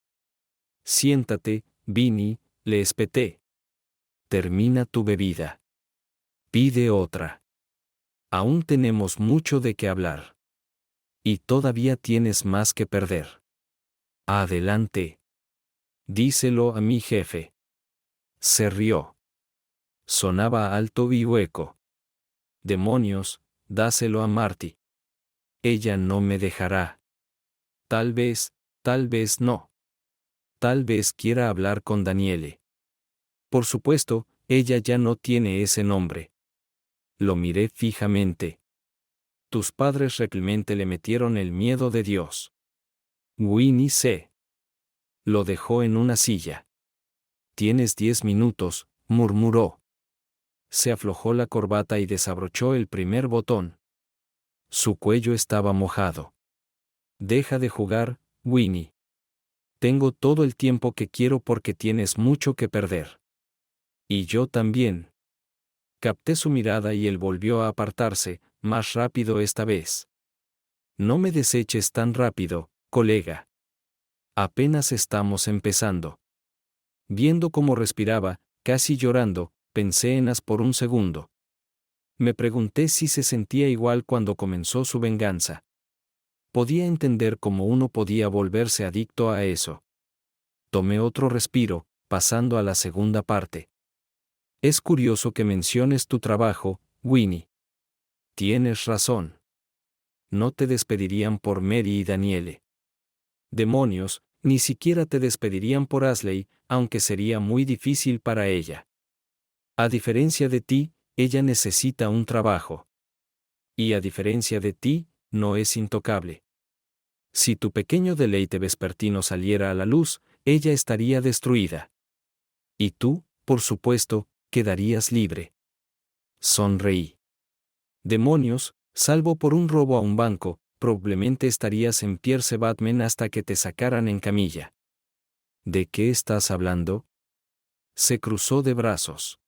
Siéntate, Vinny, le espeté. Termina tu bebida. Pide otra. Aún tenemos mucho de qué hablar. Y todavía tienes más que perder. Adelante. Díselo a mi jefe. Se rió. Sonaba alto y hueco. Demonios, dáselo a Marty. Ella no me dejará. Tal vez no. Tal vez quiera hablar con Daniele. Por supuesto, ella ya no tiene ese nombre. Lo miré fijamente. Tus padres realmente le metieron el miedo de Dios. Winnie se lo dejó en una silla. Tienes 10 minutos, murmuró. Se aflojó la corbata y desabrochó el primer botón. Su cuello estaba mojado. Deja de jugar, Winnie. Tengo todo el tiempo que quiero porque tienes mucho que perder. Y yo también. Capté su mirada y él volvió a apartarse, más rápido esta vez. No me deseches tan rápido, colega. Apenas estamos empezando. Viendo cómo respiraba, casi llorando, pensé en As por un segundo. Me pregunté si se sentía igual cuando comenzó su venganza. Podía entender cómo uno podía volverse adicto a eso. Tomé otro respiro, pasando a la segunda parte. Es curioso que menciones tu trabajo, Winnie. Tienes razón. No te despedirían por Mary y Daniele. Demonios, ni siquiera te despedirían por Ashley, aunque sería muy difícil para ella. A diferencia de ti, ella necesita un trabajo. Y a diferencia de ti, no es intocable. Si tu pequeño deleite vespertino saliera a la luz, ella estaría destruida. Y tú, por supuesto, quedarías libre. Sonreí. Demonios, salvo por un robo a un banco, probablemente estarías en Pierce Batman hasta que te sacaran en camilla. ¿De qué estás hablando? Se cruzó de brazos.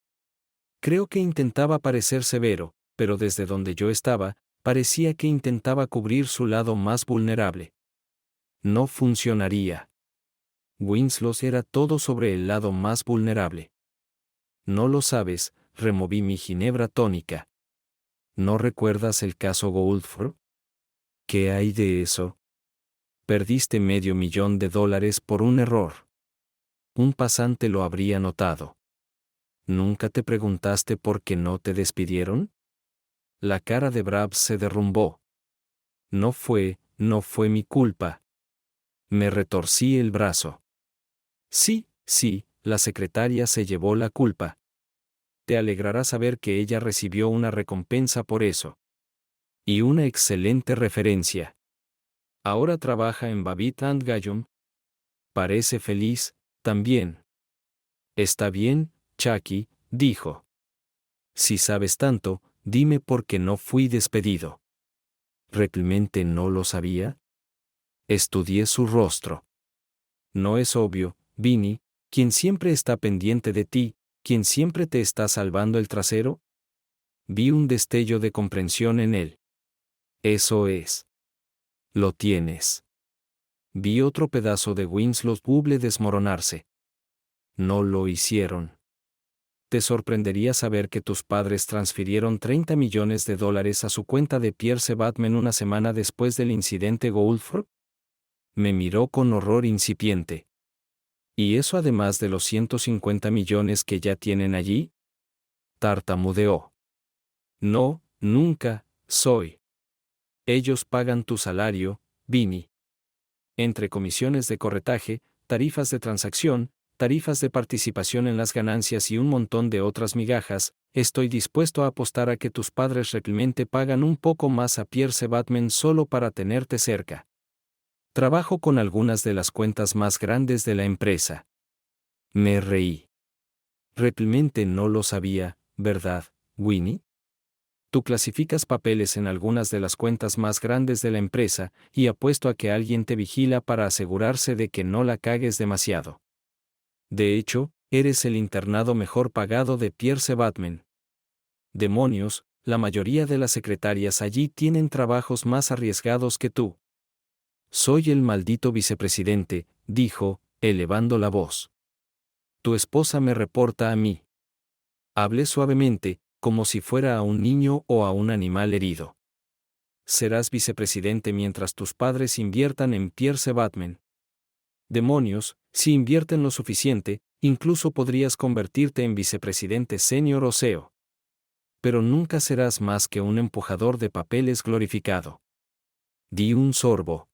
Creo que intentaba parecer severo, pero desde donde yo estaba, parecía que intentaba cubrir su lado más vulnerable. No funcionaría. Winslow era todo sobre el lado más vulnerable. No lo sabes, removí mi ginebra tónica. ¿No recuerdas el caso Goldford? ¿Qué hay de eso? Perdiste $500,000 por un error. Un pasante lo habría notado. ¿Nunca te preguntaste por qué no te despidieron? La cara de Brad se derrumbó. No fue mi culpa. Me retorcí el brazo. Sí, la secretaria se llevó la culpa. Te alegrará saber que ella recibió una recompensa por eso. Y una excelente referencia. Ahora trabaja en Babbitt & Gallum. Parece feliz, también. Está bien, Chucky, dijo. Si sabes tanto, dime por qué no fui despedido. ¿Realmente no lo sabía? Estudié su rostro. No es obvio, Vinny, quien siempre está pendiente de ti, quien siempre te está salvando el trasero. Vi un destello de comprensión en él. Eso es. Lo tienes. Vi otro pedazo de Winslow Buble desmoronarse. No lo hicieron. Te sorprendería saber que tus padres transfirieron $30 millones a su cuenta de Pierce Batman una semana después del incidente Goldford. Me miró con horror incipiente. ¿Y eso además de los 150 millones que ya tienen allí? Tartamudeó. No, nunca, soy. Ellos pagan tu salario, Vinny. Entre comisiones de corretaje, tarifas de transacción, tarifas de participación en las ganancias y un montón de otras migajas, estoy dispuesto a apostar a que tus padres realmente pagan un poco más a Pierce Batman solo para tenerte cerca. Trabajo con algunas de las cuentas más grandes de la empresa. Me reí. Realmente no lo sabía, ¿verdad, Winnie? Tú clasificas papeles en algunas de las cuentas más grandes de la empresa, y apuesto a que alguien te vigila para asegurarse de que no la cagues demasiado. De hecho, eres el internado mejor pagado de Pierce Batman. Demonios, la mayoría de las secretarias allí tienen trabajos más arriesgados que tú. Soy el maldito vicepresidente, dijo, elevando la voz. Tu esposa me reporta a mí. Hablé suavemente, como si fuera a un niño o a un animal herido. Serás vicepresidente mientras tus padres inviertan en Pierce Batman. Demonios, si invierten lo suficiente, incluso podrías convertirte en vicepresidente senior o CEO. Pero nunca serás más que un empujador de papeles glorificado. Di un sorbo.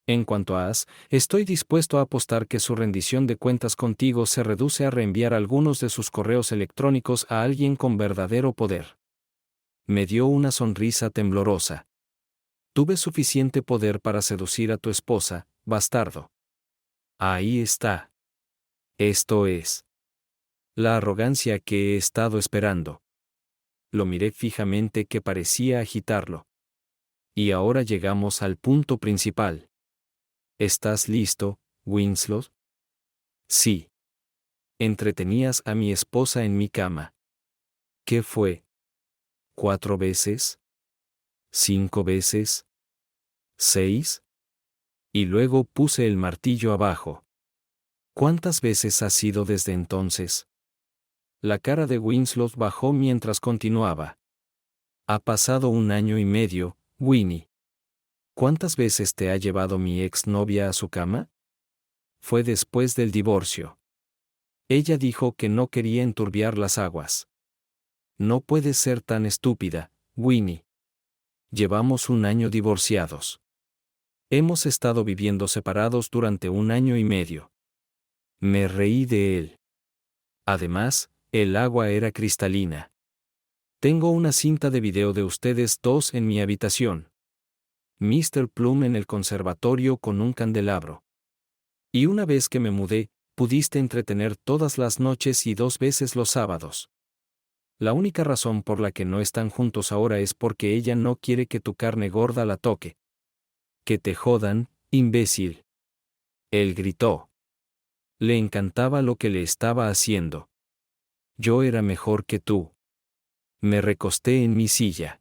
En cuanto a As, estoy dispuesto a apostar que su rendición de cuentas contigo se reduce a reenviar algunos de sus correos electrónicos a alguien con verdadero poder. Me dio una sonrisa temblorosa. Tuve suficiente poder para seducir a tu esposa, bastardo. Ahí está. Esto es la arrogancia que he estado esperando. Lo miré fijamente que parecía agitarlo. Y ahora llegamos al punto principal. ¿Estás listo, Winslow? Sí. Entretenías a mi esposa en mi cama. ¿Qué fue? ¿4 veces? ¿5 veces? ¿6? Y luego puse el martillo abajo. ¿Cuántas veces ha sido desde entonces? La cara de Winslow bajó mientras continuaba. Ha pasado 1 año y medio, Winnie. ¿Cuántas veces te ha llevado mi exnovia a su cama? Fue después del divorcio. Ella dijo que no quería enturbiar las aguas. No puedes ser tan estúpida, Winnie. Llevamos 1 año divorciados. Hemos estado viviendo separados durante 1 año y medio. Me reí de él. Además, el agua era cristalina. Tengo una cinta de video de ustedes dos en mi habitación. Mr. Plum en el conservatorio con un candelabro. Y una vez que me mudé, pudiste entretener todas las noches y 2 veces los sábados. La única razón por la que no están juntos ahora es porque ella no quiere que tu carne gorda la toque. Que te jodan, imbécil. Él gritó. Le encantaba lo que le estaba haciendo. Yo era mejor que tú. Me recosté en mi silla.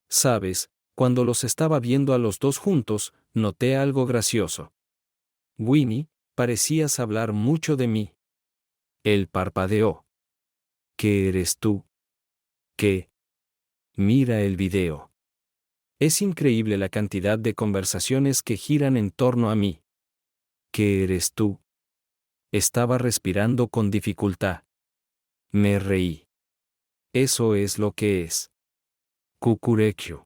Sabes, cuando los estaba viendo a los dos juntos, noté algo gracioso. Winnie, parecías hablar mucho de mí. Él parpadeó. ¿Qué eres tú? ¿Qué? Mira el video. Es increíble la cantidad de conversaciones que giran en torno a mí. ¿Qué eres tú? Estaba respirando con dificultad. Me reí. Eso es lo que es. Cucurecchio.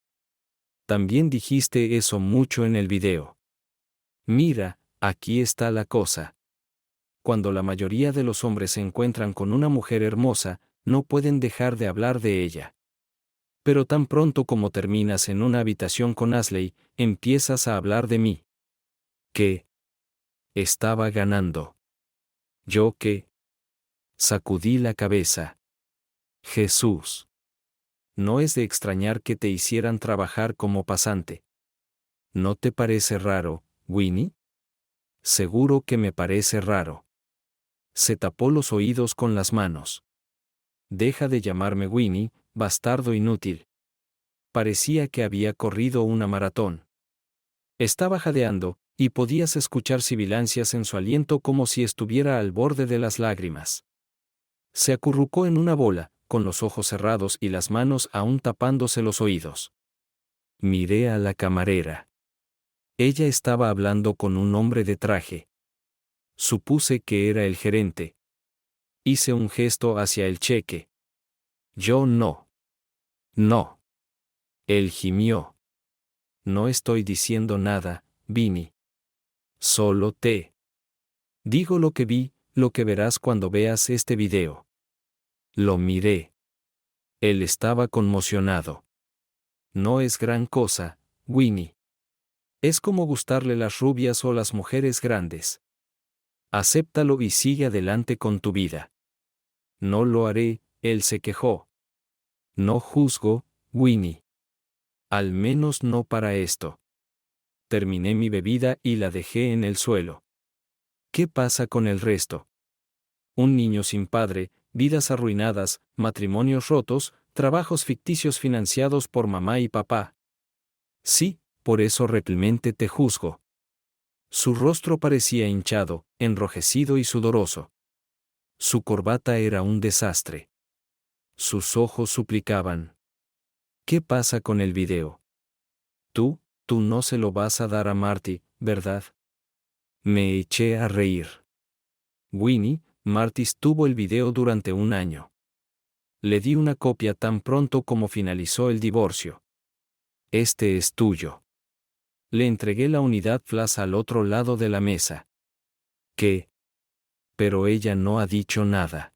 También dijiste eso mucho en el video. Mira, aquí está la cosa. Cuando la mayoría de los hombres se encuentran con una mujer hermosa, no pueden dejar de hablar de ella. Pero tan pronto como terminas en una habitación con Ashley, empiezas a hablar de mí. ¿Qué? Estaba ganando. ¿Yo qué? Sacudí la cabeza. Jesús. No es de extrañar que te hicieran trabajar como pasante. ¿No te parece raro, Winnie? Seguro que me parece raro. Se tapó los oídos con las manos. Deja de llamarme Winnie, bastardo inútil. Parecía que había corrido una maratón. Estaba jadeando, y podías escuchar sibilancias en su aliento como si estuviera al borde de las lágrimas. Se acurrucó en una bola, con los ojos cerrados y las manos aún tapándose los oídos. Miré a la camarera. Ella estaba hablando con un hombre de traje. Supuse que era el gerente. Hice un gesto hacia el cheque. Yo no. No. Él gimió. No estoy diciendo nada, Vinny. Solo te digo lo que vi, lo que verás cuando veas este video. Lo miré. Él estaba conmocionado. No es gran cosa, Winnie. Es como gustarle las rubias o las mujeres grandes. Acéptalo y sigue adelante con tu vida. No lo haré, él se quejó. No juzgo, Winnie. Al menos no para esto. Terminé mi bebida y la dejé en el suelo. ¿Qué pasa con el resto? Un niño sin padre, vidas arruinadas, matrimonios rotos, trabajos ficticios financiados por mamá y papá. Sí, por eso realmente te juzgo. Su rostro parecía hinchado, enrojecido y sudoroso. Su corbata era un desastre. Sus ojos suplicaban. ¿Qué pasa con el video? Tú no se lo vas a dar a Marty, ¿verdad? Me eché a reír. Winnie, Marty tuvo el video durante un año. Le di una copia tan pronto como finalizó el divorcio. Este es tuyo. Le entregué la unidad flash al otro lado de la mesa. ¿Qué? Pero ella no ha dicho nada.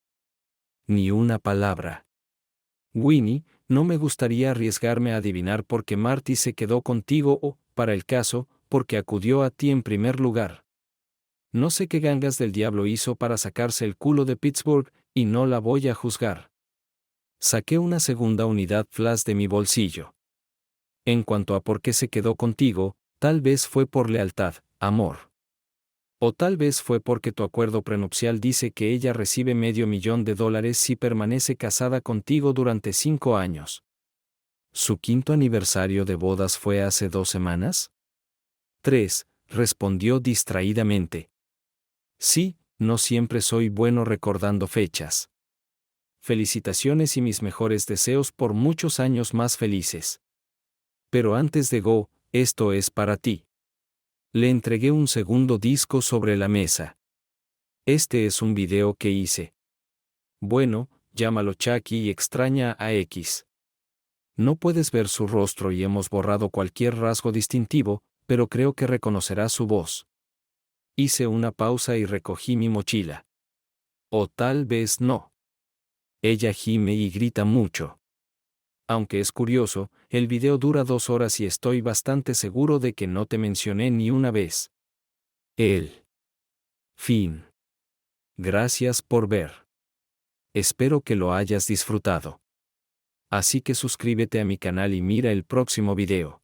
Ni una palabra. Winnie, no me gustaría arriesgarme a adivinar por qué Marty se quedó contigo o, para el caso, porque acudió a ti en primer lugar. No sé qué gangas del diablo hizo para sacarse el culo de Pittsburgh, y no la voy a juzgar. Saqué una segunda unidad flash de mi bolsillo. En cuanto a por qué se quedó contigo, tal vez fue por lealtad, amor. O tal vez fue porque tu acuerdo prenupcial dice que ella recibe $500,000 si permanece casada contigo durante 5 años. ¿Su quinto aniversario de bodas fue hace 2 semanas? 3, respondió distraídamente. Sí, no siempre soy bueno recordando fechas. Felicitaciones y mis mejores deseos por muchos años más felices. Pero antes de go, esto es para ti. Le entregué un segundo disco sobre la mesa. Este es un video que hice. Bueno, llámalo Chucky y extraña a X. No puedes ver su rostro y hemos borrado cualquier rasgo distintivo, pero creo que reconocerás su voz. Hice una pausa y recogí mi mochila. O tal vez no. Ella gime y grita mucho. Aunque es curioso, el video dura 2 horas y estoy bastante seguro de que no te mencioné ni una vez. El fin. Gracias por ver. Espero que lo hayas disfrutado. Así que suscríbete a mi canal y mira el próximo video.